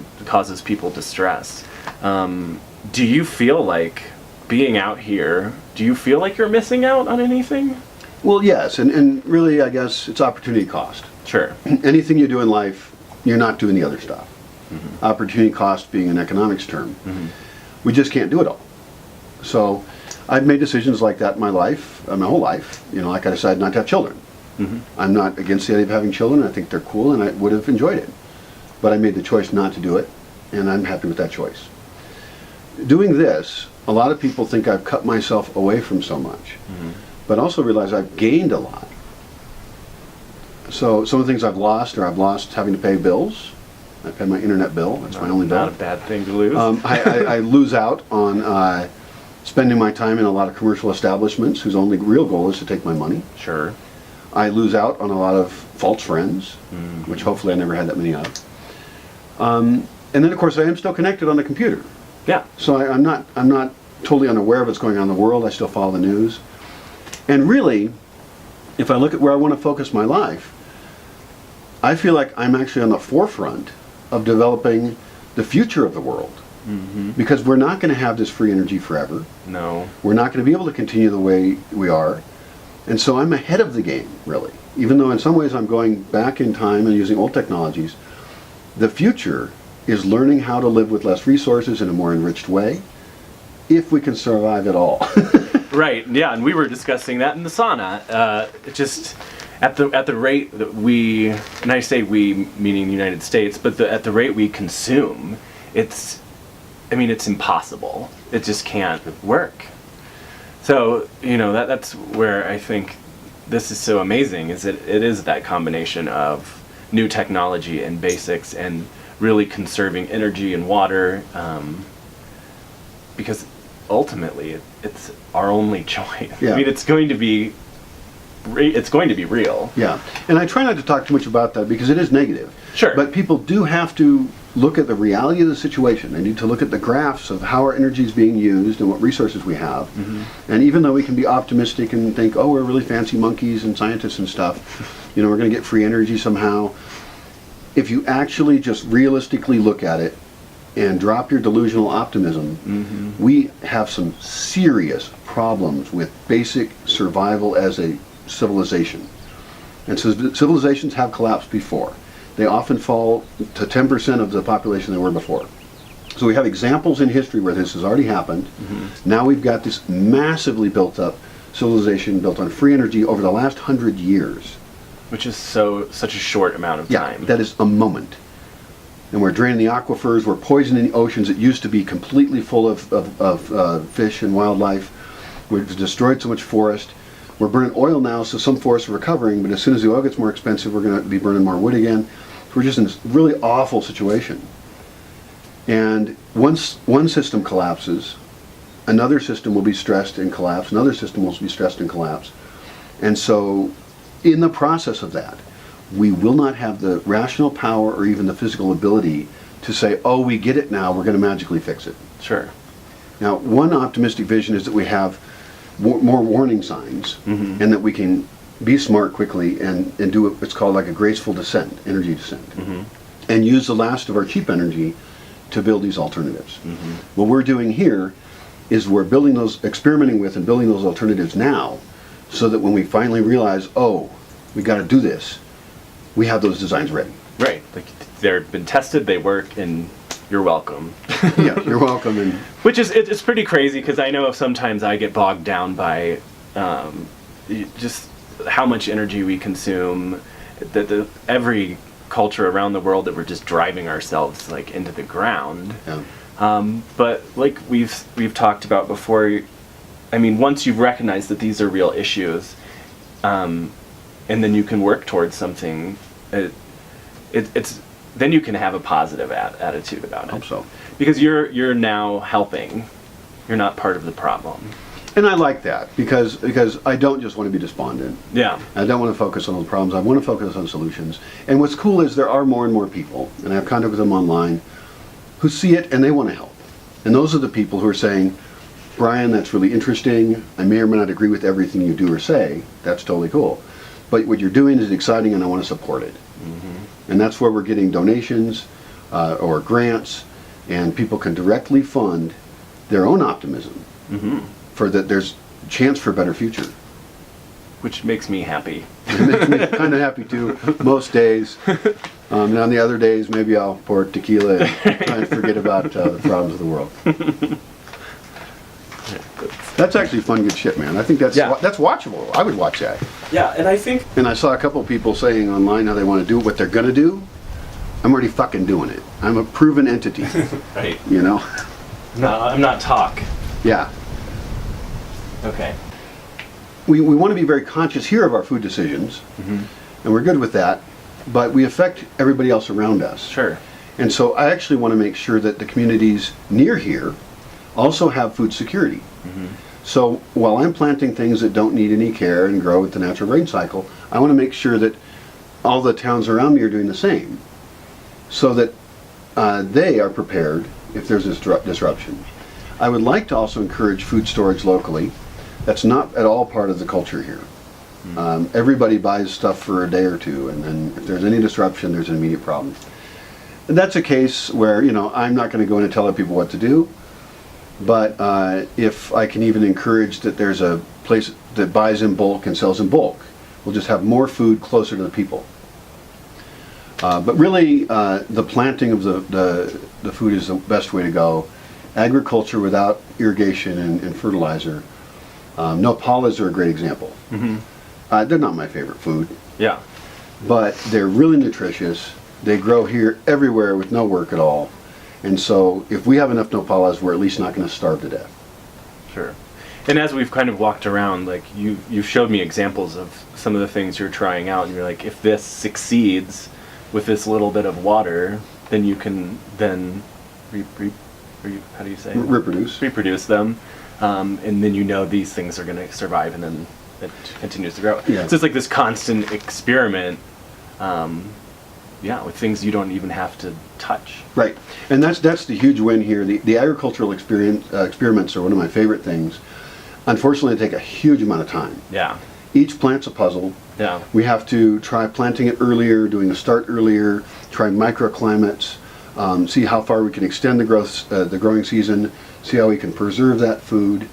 distress. Do you feel like being out here, do you feel like you're missing out on anything? Well, yes, and really, I guess it's opportunity cost. Sure. Anything you do in life, you're not doing the other stuff. Opportunity cost being an economics term. We just can't do it all. So I've made decisions like that in my life, my whole life. You know, like I decided not to have children. I'm not against the idea of having children. I think they're cool, and I would have enjoyed it. But I made the choice not to do it, and I'm happy with that choice. Doing this, a lot of people think I've cut myself away from so much, but also realize I've gained a lot. So some of the things I've lost having to pay bills. I pay my internet bill. That's my only bill. Not a bad thing to lose. I lose out on spending my time in a lot of commercial establishments whose only real goal is to take my money. Sure. I lose out on a lot of false friends, which hopefully I never had that many of. And then, of course, I am still connected on the computer. Yeah. So I'm not totally unaware of what's going on in the world. I still follow the news. And really, if I look at where I want to focus my life, I feel like I'm actually on the forefront of developing the future of the world. Because we're not going to have this free energy forever. No. We're not going to be able to continue the way we are. And so I'm ahead of the game, really. Even though in some ways I'm going back in time and using old technologies, the future is learning how to live with less resources in a more enriched way, if we can survive at all. Right, yeah, and we were discussing that in the sauna. Just at the rate that we, and I say we meaning the United States, but at the rate we consume, it's impossible. It just can't work. So, you know, that's where I think this is so amazing, is that it is that combination of new technology and basics and really conserving energy and water, because ultimately it's our only choice. Yeah. I mean, it's going to be real. Yeah, and I try not to talk too much about that because it is negative. Sure. But people do have to look at the reality of the situation. They need to look at the graphs of how our energy is being used and what resources we have. And even though we can be optimistic and think, oh, we're really fancy monkeys and scientists and stuff, you know, we're going to get free energy somehow. If you actually just realistically look at it and drop your delusional optimism, we have some serious problems with basic survival as a civilization. And so civilizations have collapsed before. They often fall to 10% of the population they were before. So we have examples in history where this has already happened. Now we've got this massively built up civilization built on free energy over the last 100 years. Which is such a short amount of time. Yeah, that is a moment. And we're draining the aquifers, we're poisoning the oceans that used to be completely full of fish and wildlife. We've destroyed so much forest. We're burning oil now, so some forests are recovering, but as soon as the oil gets more expensive, we're going to be burning more wood again. We're just in this really awful situation. And once one system collapses, another system will be stressed and collapse, another system will be stressed and collapse. And so in the process of that, we will not have the rational power or even the physical ability to say, oh, we get it now, we're going to magically fix it. Sure. Now, one optimistic vision is that we have more warning signs, and that we can be smart quickly and do what's called like a graceful descent, energy descent, and use the last of our cheap energy to build these alternatives. What we're doing here is we're building those, experimenting with and building those alternatives now, so that when we finally realize, oh, we got to do this, we have those designs ready. Right. Like they've been tested, they work, and you're welcome. Yeah, you're welcome. And which is, it's pretty crazy, because I know sometimes I get bogged down by just how much energy we consume, that every culture around the world that we're just driving ourselves like into the ground. yeah. But like we've talked about before, I mean, once you recognize that these are real issues, and then you can work towards something, it's then you can have a positive attitude about it. I hope so. Because you're now helping. You're not part of the problem. And I like that because I don't just want to be despondent. Yeah. I don't want to focus on the problems. I want to focus on solutions. And what's cool is there are more and more people, and I have contact with them online, who see it and they want to help. And those are the people who are saying, Brian, that's really interesting. I may or may not agree with everything you do or say. That's totally cool. But what you're doing is exciting and I want to support it. And that's where we're getting donations or grants, and people can directly fund their own optimism for that there's chance for a better future. Which makes me happy. It makes me kind of happy too, most days. And on the other days, maybe I'll pour tequila and try and forget about the problems of the world. That's actually fun, good shit, man. I think that's watchable. I would watch that. Yeah, and I think... And I saw a couple of people saying online how they want to do what they're going to do. I'm already fucking doing it. I'm a proven entity. Right. You know? No, I'm not talk. Yeah. Okay. We want to be very conscious here of our food decisions, and we're good with that, but we affect everybody else around us. Sure. And so I actually want to make sure that the communities near here also have food security. So while I'm planting things that don't need any care and grow with the natural rain cycle, I want to make sure that all the towns around me are doing the same, so that they are prepared if there's this disruption. I would like to also encourage food storage locally. That's not at all part of the culture here. Everybody buys stuff for a day or two, and then if there's any disruption, there's an immediate problem. And that's a case where, you know, I'm not going to go in and tell other people what to do, but if I can even encourage that there's a place that buys in bulk and sells in bulk, we'll just have more food closer to the people. But really, the planting of the food is the best way to go. Agriculture without irrigation and fertilizer. Nopales are a great example. They're not my favorite food. Yeah. But they're really nutritious. They grow here everywhere with no work at all. And so if we have enough nopales, we're at least not going to starve to death. Sure. And as we've kind of walked around, like you showed me examples of some of the things you're trying out, and you're like, if this succeeds with this little bit of water, then you can then how do you say? Reproduce them. And then you know these things are going to survive, and then it continues to grow. Yeah. So it's like this constant experiment, with things you don't even have to touch. Right, and that's the huge win here. The agricultural experiments are one of my favorite things. Unfortunately, they take a huge amount of time. Yeah. Each plant's a puzzle. Yeah. We have to try planting it earlier, doing a start earlier, try microclimates, see how far we can extend the growing season, see how we can preserve that food.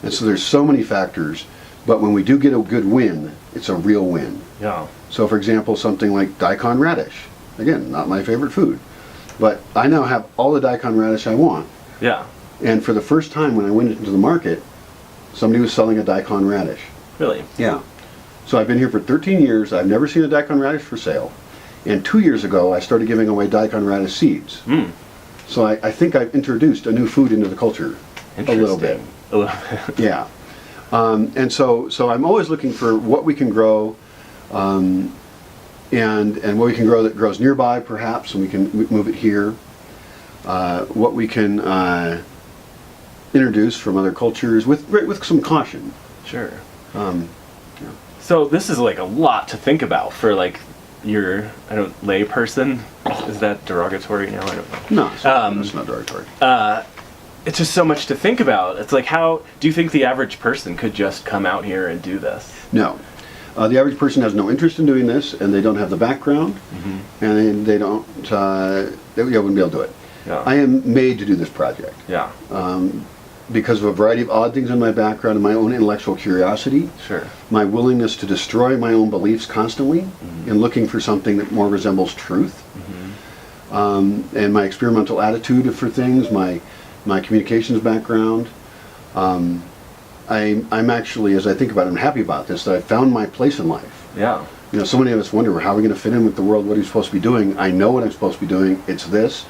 And so there's so many factors, but when we do get a good win, it's a real win. Yeah. So for example, something like daikon radish. Again, not my favorite food, but I now have all the daikon radish I want. Yeah. And for the first time when I went into the market, somebody was selling a daikon radish. Really? Yeah. So I've been here for 13 years. I've never seen a daikon radish for sale. And 2 years ago, I started giving away daikon radish seeds. So I think I've introduced a new food into the culture a little bit. A little bit. Yeah. And so I'm always looking for what we can grow and what we can grow that grows nearby, perhaps, and we can move it here. What we can introduce from other cultures with some caution. Sure. Yeah. So this is like a lot to think about for like your lay person. Is that derogatory now? I don't know. No, it's not derogatory. It's just so much to think about. It's like, how do you think the average person could just come out here and do this? No. The average person has no interest in doing this, and they don't have the background, and they don't, they wouldn't be able to do it. Yeah. I am made to do this project. Yeah. Because of a variety of odd things in my background and my own intellectual curiosity, Sure. my willingness to destroy my own beliefs constantly in looking for something that more resembles truth, and my experimental attitude for things, my communications background. I'm actually, as I think about it, I'm happy about this, that I found my place in life. Yeah. You know, so many of us wonder, how are we going to fit in with the world? What are you supposed to be doing? I know what I'm supposed to be doing. It's this.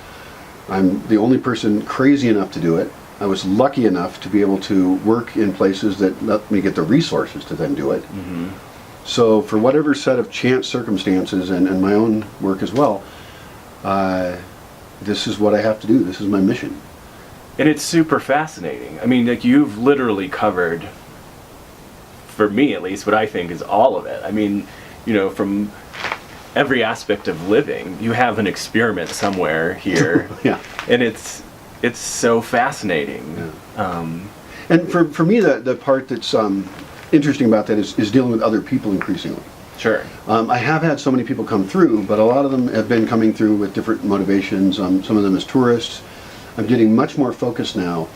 I'm the only person crazy enough to do it. I was lucky enough to be able to work in places that let me get the resources to then do it. So for whatever set of chance circumstances and my own work as well, this is what I have to do. This is my mission. And it's super fascinating. I mean, like, you've literally covered, for me at least, what I think is all of it. I mean, you know, from every aspect of living, you have an experiment somewhere here. Yeah. And it's so fascinating. Yeah. And for me, the part that's interesting about that is dealing with other people increasingly. Sure. I have had so many people come through, but a lot of them have been coming through with different motivations. Some of them as tourists. I'm getting much more focused now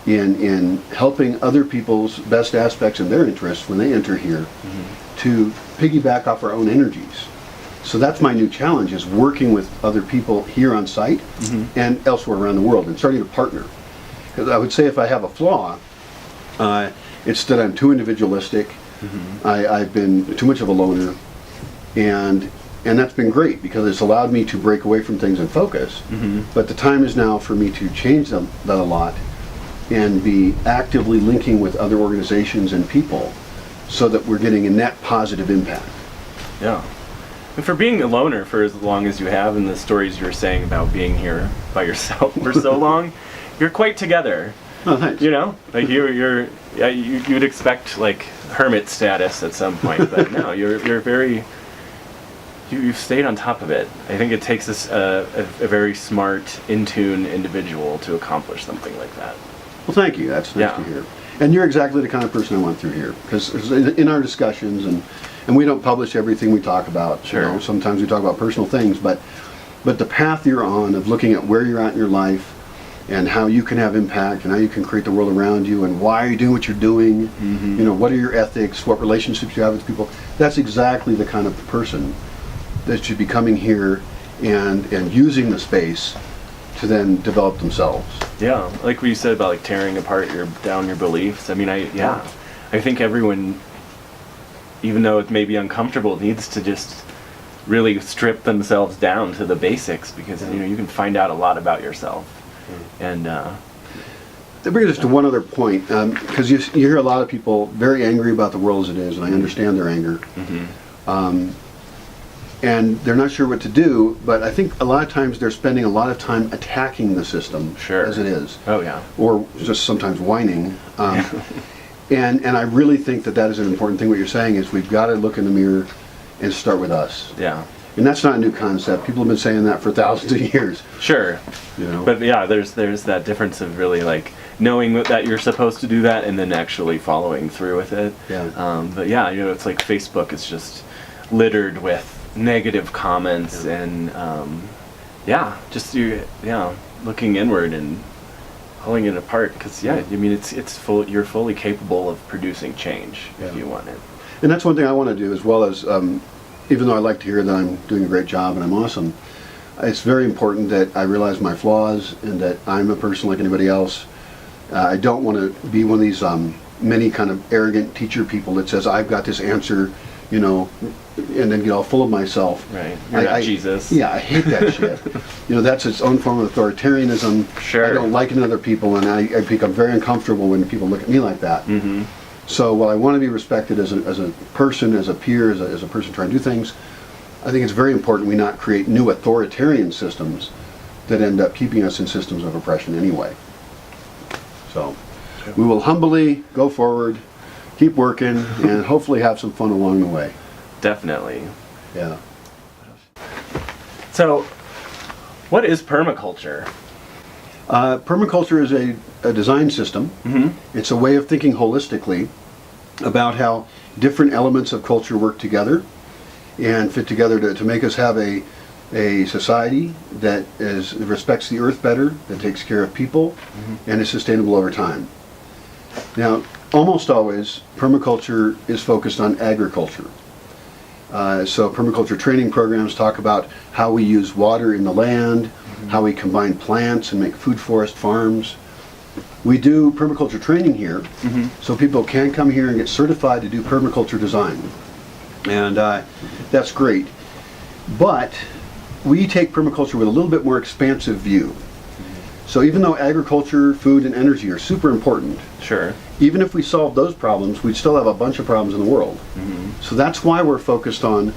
in helping other people's best aspects and their interests when they enter here to piggyback off our own energies. So that's my new challenge, is working with other people here on site and elsewhere around the world and starting to partner. Because I would say if I have a flaw, it's that I'm too individualistic. I've been too much of a loner, and that's been great because it's allowed me to break away from things and focus. But the time is now for me to change that a lot and be actively linking with other organizations and people so that we're getting a net positive impact. Yeah. And for being a loner for as long as you have, and the stories you were saying about being here by yourself for so long, you're quite together. Oh, thanks. You know, like you'd expect like hermit status at some point, but no, you're very. You've stayed on top of it. I think it takes a very smart, in-tune individual to accomplish something like that. Well, thank you. That's nice to hear. And you're exactly the kind of person I want through here. Because in our discussions, and we don't publish everything we talk about. Sure. You know, sometimes we talk about personal things, but the path you're on of looking at where you're at in your life and how you can have impact and how you can create the world around you and why are you doing what you're doing, you know, what are your ethics, what relationships you have with people, that's exactly the kind of person that should be coming here and using the space to then develop themselves. Yeah, like what you said about like tearing apart down your beliefs. I mean, I think everyone, even though it may be uncomfortable, needs to just really strip themselves down to the basics, because you know, you can find out a lot about yourself. And that brings us to one other point, because you hear a lot of people very angry about the world as it is, and I understand their anger. And they're not sure what to do, but I think a lot of times they're spending a lot of time attacking the system as it is. Oh yeah. Or just sometimes whining. And I really think that is an important thing. What you're saying is we've got to look in the mirror and start with us. Yeah. And that's not a new concept. People have been saying that for thousands of years. Sure. You know? But yeah, there's that difference of really like knowing that you're supposed to do that and then actually following through with it. Yeah. But yeah, you know, it's like Facebook is just littered with negative comments and looking inward and pulling it apart, because I mean it's full. You're fully capable of producing change if you want it. And that's one thing I want to do, as well as even though I like to hear that I'm doing a great job and I'm awesome, it's very important that I realize my flaws and that I'm a person like anybody else. I don't want to be one of these many kind of arrogant teacher people that says I've got this answer, you know, and then get all full of myself. Right. You're not Jesus. Yeah, I hate that shit. You know, that's its own form of authoritarianism. Sure. I don't like it in other people, and I become very uncomfortable when people look at me like that. So while I want to be respected as a person, as a peer, as a person trying to do things, I think it's very important we not create new authoritarian systems that end up keeping us in systems of oppression anyway. So we will humbly go forward, keep working, and hopefully have some fun along the way. Definitely. Yeah. So, what is permaculture? Permaculture is a design system. It's a way of thinking holistically about how different elements of culture work together and fit together to make us have a society that respects the earth better, that takes care of people, and is sustainable over time. Now, almost always, permaculture is focused on agriculture. So permaculture training programs talk about how we use water in the land, how we combine plants and make food forest farms. We do permaculture training here, so people can come here and get certified to do permaculture design. And that's great. But we take permaculture with a little bit more expansive view. So even though agriculture, food, and energy are super important, Sure. even if we solve those problems, we'd still have a bunch of problems in the world. So that's why we're focused on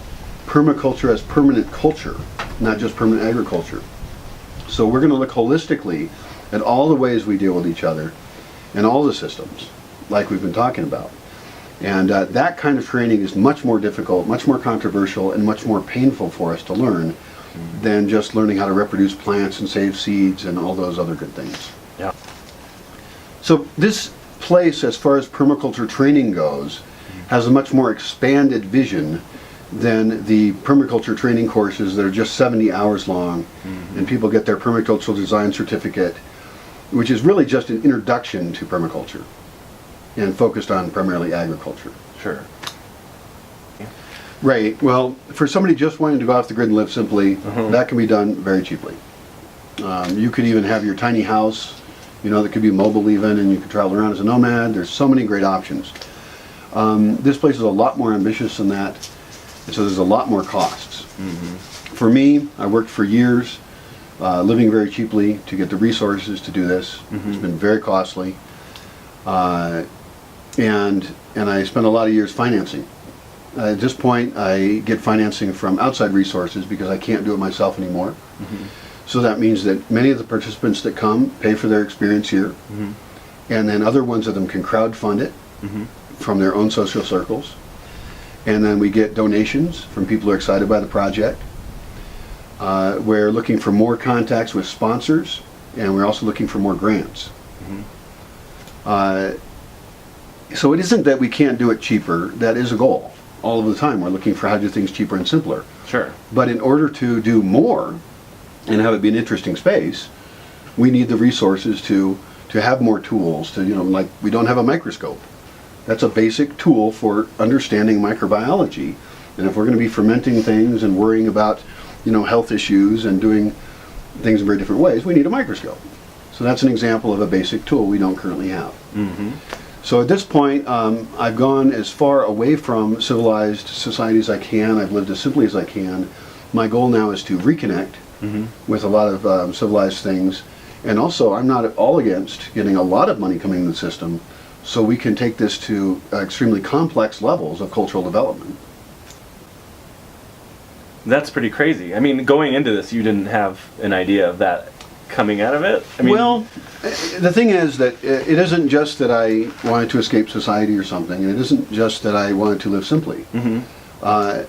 permaculture as permanent culture, not just permanent agriculture. So we're going to look holistically at all the ways we deal with each other and all the systems, like we've been talking about. And that kind of training is much more difficult, much more controversial, and much more painful for us to learn than just learning how to reproduce plants and save seeds and all those other good things. Yeah. So this place, as far as permaculture training goes, has a much more expanded vision than the permaculture training courses that are just 70 hours long, and people get their permacultural design certificate, which is really just an introduction to permaculture and focused on primarily agriculture. Sure. Right. Well, for somebody just wanting to go off the grid and live simply, that can be done very cheaply. You could even have your tiny house, that could be mobile even, and you could travel around as a nomad. There's so many great options. This place is a lot more ambitious than that, and so there's a lot more costs. For me, I worked for years living very cheaply to get the resources to do this. It's been very costly. And I spent a lot of years financing. At this point, I get financing from outside resources because I can't do it myself anymore. So that means that many of the participants that come pay for their experience here, and then other ones of them can crowdfund it from their own social circles. And then we get donations from people who are excited by the project. We're looking for more contacts with sponsors, and we're also looking for more grants. So it isn't that we can't do it cheaper. That is a goal. All of the time we're looking for how to do things cheaper and simpler. Sure. But in order to do more and have it be an interesting space, we need the resources to have more tools to, like we don't have a microscope. That's a basic tool for understanding microbiology. And if we're going to be fermenting things and worrying about, health issues and doing things in very different ways, we need a microscope. So that's an example of a basic tool we don't currently have. So at this point, I've gone as far away from civilized society as I can. I've lived as simply as I can. My goal now is to reconnect with a lot of civilized things. And also, I'm not at all against getting a lot of money coming into the system so we can take this to extremely complex levels of cultural development. That's pretty crazy. I mean, going into this, you didn't have an idea of that coming out of it? I mean, well, the thing is that it isn't just that I wanted to escape society or something, and it isn't just that I wanted to live simply. A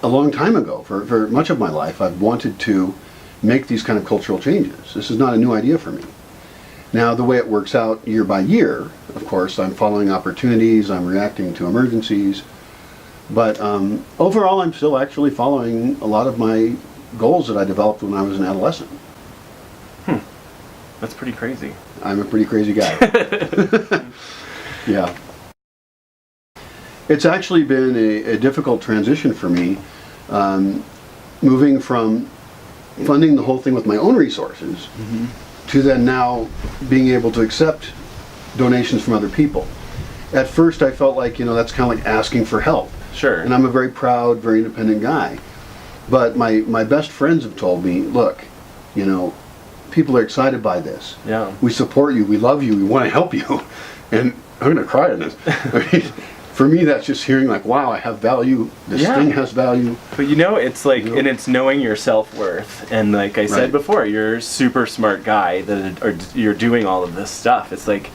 long time ago, for much of my life, I've wanted to make these kind of cultural changes. This is not a new idea for me. Now, the way it works out year by year, of course, I'm following opportunities, I'm reacting to emergencies, but overall I'm still actually following a lot of my goals that I developed when I was an adolescent. That's pretty crazy. I'm a pretty crazy guy. Yeah. It's actually been a difficult transition for me, moving from funding the whole thing with my own resources to then now being able to accept donations from other people. At first I felt like, that's kind of like asking for help. Sure. And I'm a very proud, very independent guy. But my best friends have told me, look, people are excited by this. Yeah. We support you, we love you, we want to help you. And I'm going to cry on this. I mean, for me, that's just hearing like, wow, I have value. This Yeah. thing has value. But it's like, and it's knowing your self-worth. And like I said Right. before, you're a super smart guy you're doing all of this stuff. It's like,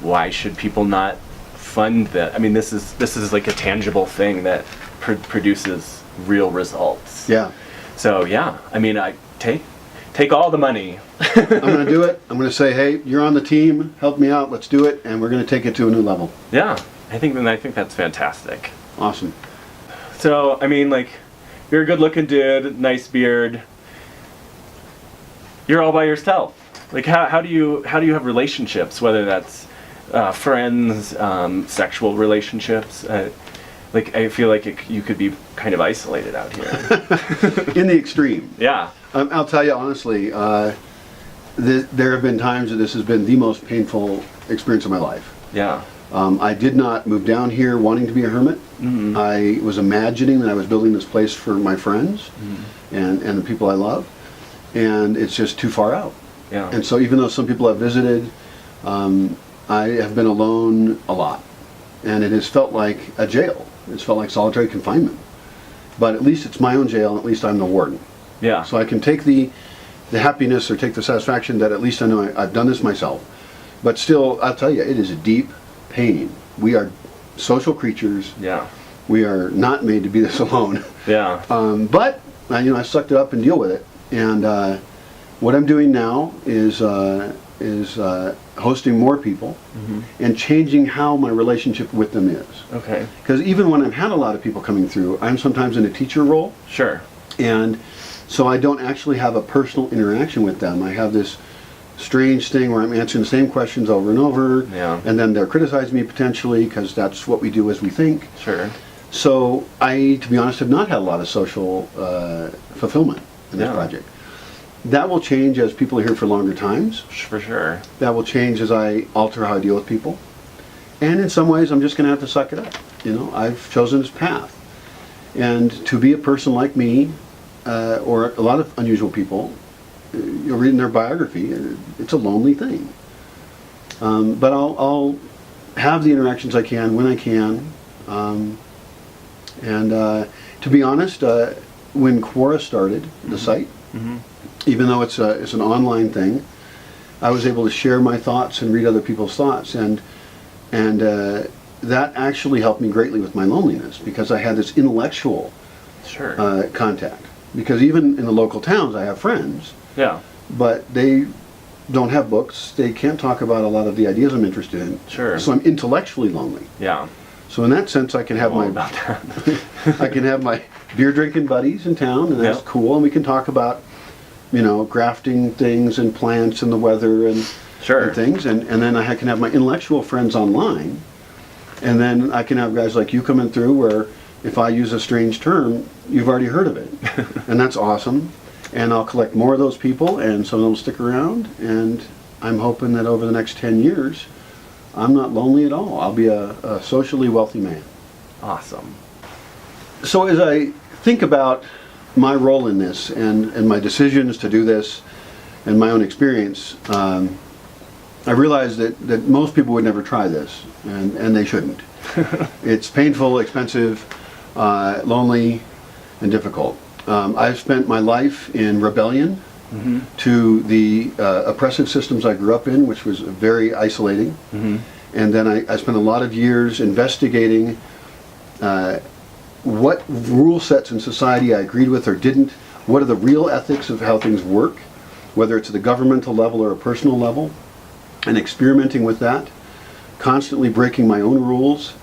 why should people not fund that? I mean, this is like a tangible thing that produces real results. Yeah. So yeah, I mean, I take all the money. I'm going to do it. I'm going to say, hey, you're on the team. Help me out. Let's do it. And we're going to take it to a new level. Yeah, I think that's fantastic. Awesome. So, I mean, like, you're a good-looking dude, nice beard. You're all by yourself. Like, how do you have relationships? Whether that's friends, sexual relationships. Like, I feel like you could be kind of isolated out here. In the extreme. Yeah. I'll tell you honestly, there have been times that this has been the most painful experience of my life. Yeah. I did not move down here wanting to be a hermit. Mm-hmm. I was imagining that I was building this place for my friends and the people I love, and it's just too far out. Yeah. And so even though some people have visited, I have been alone a lot, and it has felt like a jail. It's felt like solitary confinement. But at least it's my own jail, and at least I'm the warden. Yeah. So I can take the happiness or take the satisfaction that at least I know I've done this myself. But still, I'll tell you, it is a deep pain. We are social creatures. Yeah. We are not made to be this alone. Yeah. But I sucked it up and deal with it. And what I'm doing now is hosting more people and changing how my relationship with them is. Okay. Because even when I've had a lot of people coming through, I'm sometimes in a teacher role. Sure. And so I don't actually have a personal interaction with them. I have this strange thing where I'm answering the same questions over and over, and then they're criticizing me potentially because that's what we do as we think. Sure. So I, to be honest, have not had a lot of social fulfillment in this project. That will change as people are here for longer times. For sure. That will change as I alter how I deal with people. And in some ways, I'm just going to have to suck it up. I've chosen this path. And to be a person like me, or a lot of unusual people, you'll read in their biography, it's a lonely thing. But I'll have the interactions I can when I can. And to be honest, when Quora started, the site, even though it's an online thing, I was able to share my thoughts and read other people's thoughts, and that actually helped me greatly with my loneliness because I had this intellectual contact. Because even in the local towns, I have friends. Yeah. But they don't have books. They can't talk about a lot of the ideas I'm interested in. Sure. So I'm intellectually lonely. Yeah. So in that sense, I can have I can have my beer drinking buddies in town, and that's cool. And we can talk about, grafting things and plants and the weather and things. And then I can have my intellectual friends online, and then I can have guys like you coming through where if I use a strange term, you've already heard of it. And that's awesome. And I'll collect more of those people, and some of them will stick around. And I'm hoping that over the next 10 years, I'm not lonely at all. I'll be a socially wealthy man. Awesome. So as I think about my role in this and my decisions to do this and my own experience, I realize that most people would never try this, and they shouldn't. It's painful, expensive, lonely, and difficult. I've spent my life in rebellion to the oppressive systems I grew up in, which was very isolating. And then I spent a lot of years investigating what rule sets in society I agreed with or didn't, what are the real ethics of how things work, whether it's at the governmental level or a personal level, and experimenting with that, constantly breaking my own rules,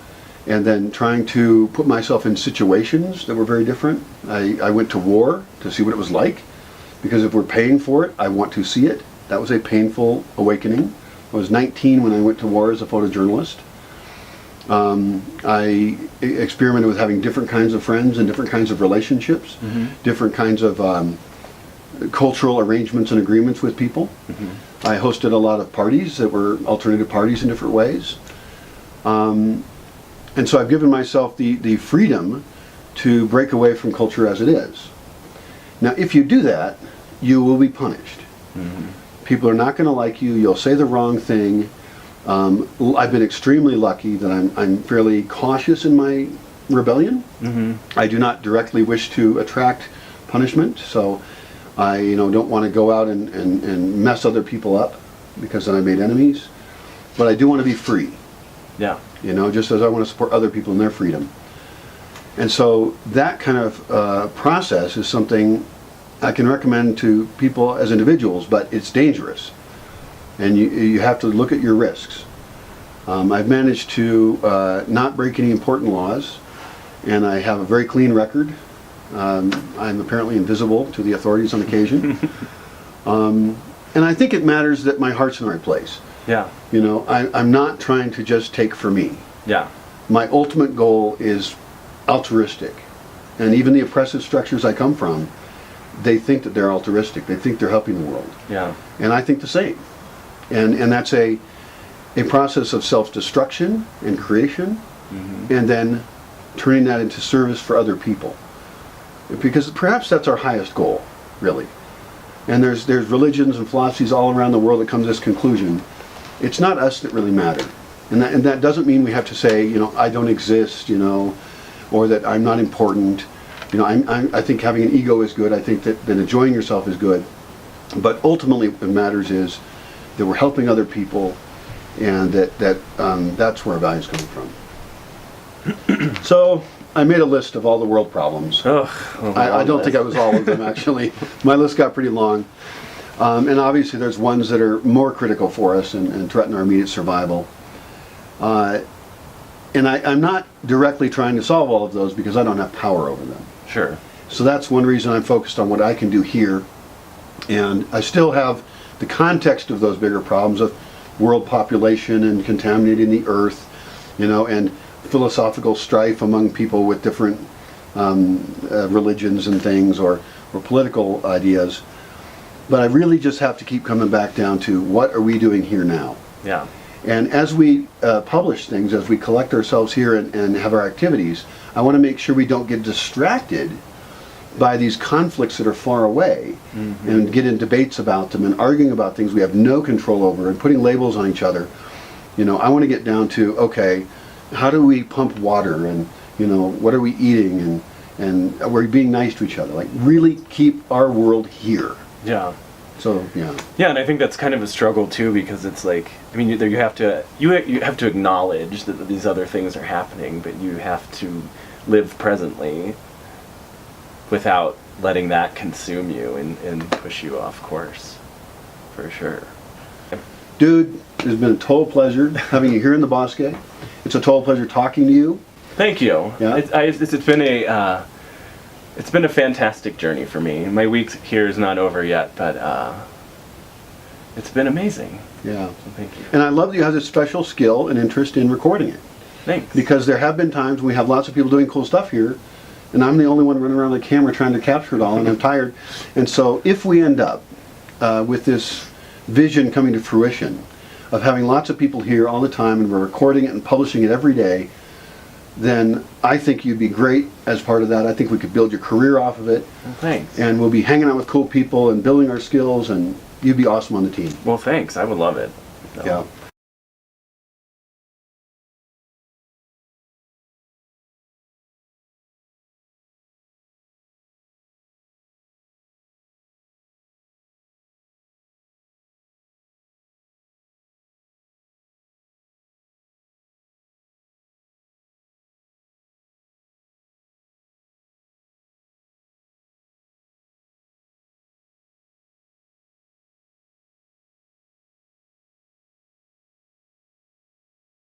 and then trying to put myself in situations that were very different. I went to war to see what it was like, because if we're paying for it, I want to see it. That was a painful awakening. I was 19 when I went to war as a photojournalist. I experimented with having different kinds of friends and different kinds of relationships, different kinds of cultural arrangements and agreements with people. I hosted a lot of parties that were alternative parties in different ways. And so I've given myself the freedom to break away from culture as it is. Now, if you do that, you will be punished. People are not going to like you. You'll say the wrong thing. I've been extremely lucky that I'm fairly cautious in my rebellion. I do not directly wish to attract punishment, so I don't want to go out and mess other people up, because then I made enemies. But I do want to be free. Yeah. Just as I want to support other people in their freedom. And so that kind of process is something I can recommend to people as individuals, but it's dangerous. And you have to look at your risks. I've managed to not break any important laws, and I have a very clean record. I'm apparently invisible to the authorities on occasion. And I think it matters that my heart's in the right place. Yeah. I'm not trying to just take for me. Yeah. My ultimate goal is altruistic. And even the oppressive structures I come from, they think that they're altruistic. They think they're helping the world. Yeah. And I think the same. And that's a process of self-destruction and creation, and then turning that into service for other people. Because perhaps that's our highest goal, really. And there's religions and philosophies all around the world that come to this conclusion. It's not us that really matter. And that doesn't mean we have to say, I don't exist, or that I'm not important. I think having an ego is good. I think that enjoying yourself is good. But ultimately what matters is that we're helping other people, and that's where our values come from. So I made a list of all the world problems. I don't think I was all of them, actually. My list got pretty long. And obviously there's ones that are more critical for us and threaten our immediate survival. And I'm not directly trying to solve all of those because I don't have power over them. Sure. So that's one reason I'm focused on what I can do here. And I still have the context of those bigger problems of world population and contaminating the earth, and philosophical strife among people with different religions and things, or political ideas. But I really just have to keep coming back down to what are we doing here now? Yeah. And as we publish things, as we collect ourselves here and have our activities, I want to make sure we don't get distracted by these conflicts that are far away, and get in debates about them and arguing about things we have no control over and putting labels on each other. I want to get down to, okay, how do we pump water, and what are we eating, and are we being nice to each other? Like, really keep our world here. Yeah. So yeah. Yeah, and I think that's kind of a struggle too, because it's like, you have to acknowledge that these other things are happening, but you have to live presently without letting that consume you and push you off course, for sure. Dude, it's been a total pleasure having you here in the Bosque. It's a total pleasure talking to you. Thank you. Yeah. It's been a fantastic journey for me. My week here is not over yet, but it's been amazing. Yeah. So thank you. And I love that you have this special skill and interest in recording it. Thanks. Because there have been times we have lots of people doing cool stuff here, and I'm the only one running around with a camera trying to capture it all, and I'm tired. And so if we end up with this vision coming to fruition of having lots of people here all the time, and we're recording it and publishing it every day, then I think you'd be great as part of that. I think we could build your career off of it. Well, thanks. And we'll be hanging out with cool people and building our skills, and you'd be awesome on the team. Well, thanks. I would love it. So. Yeah.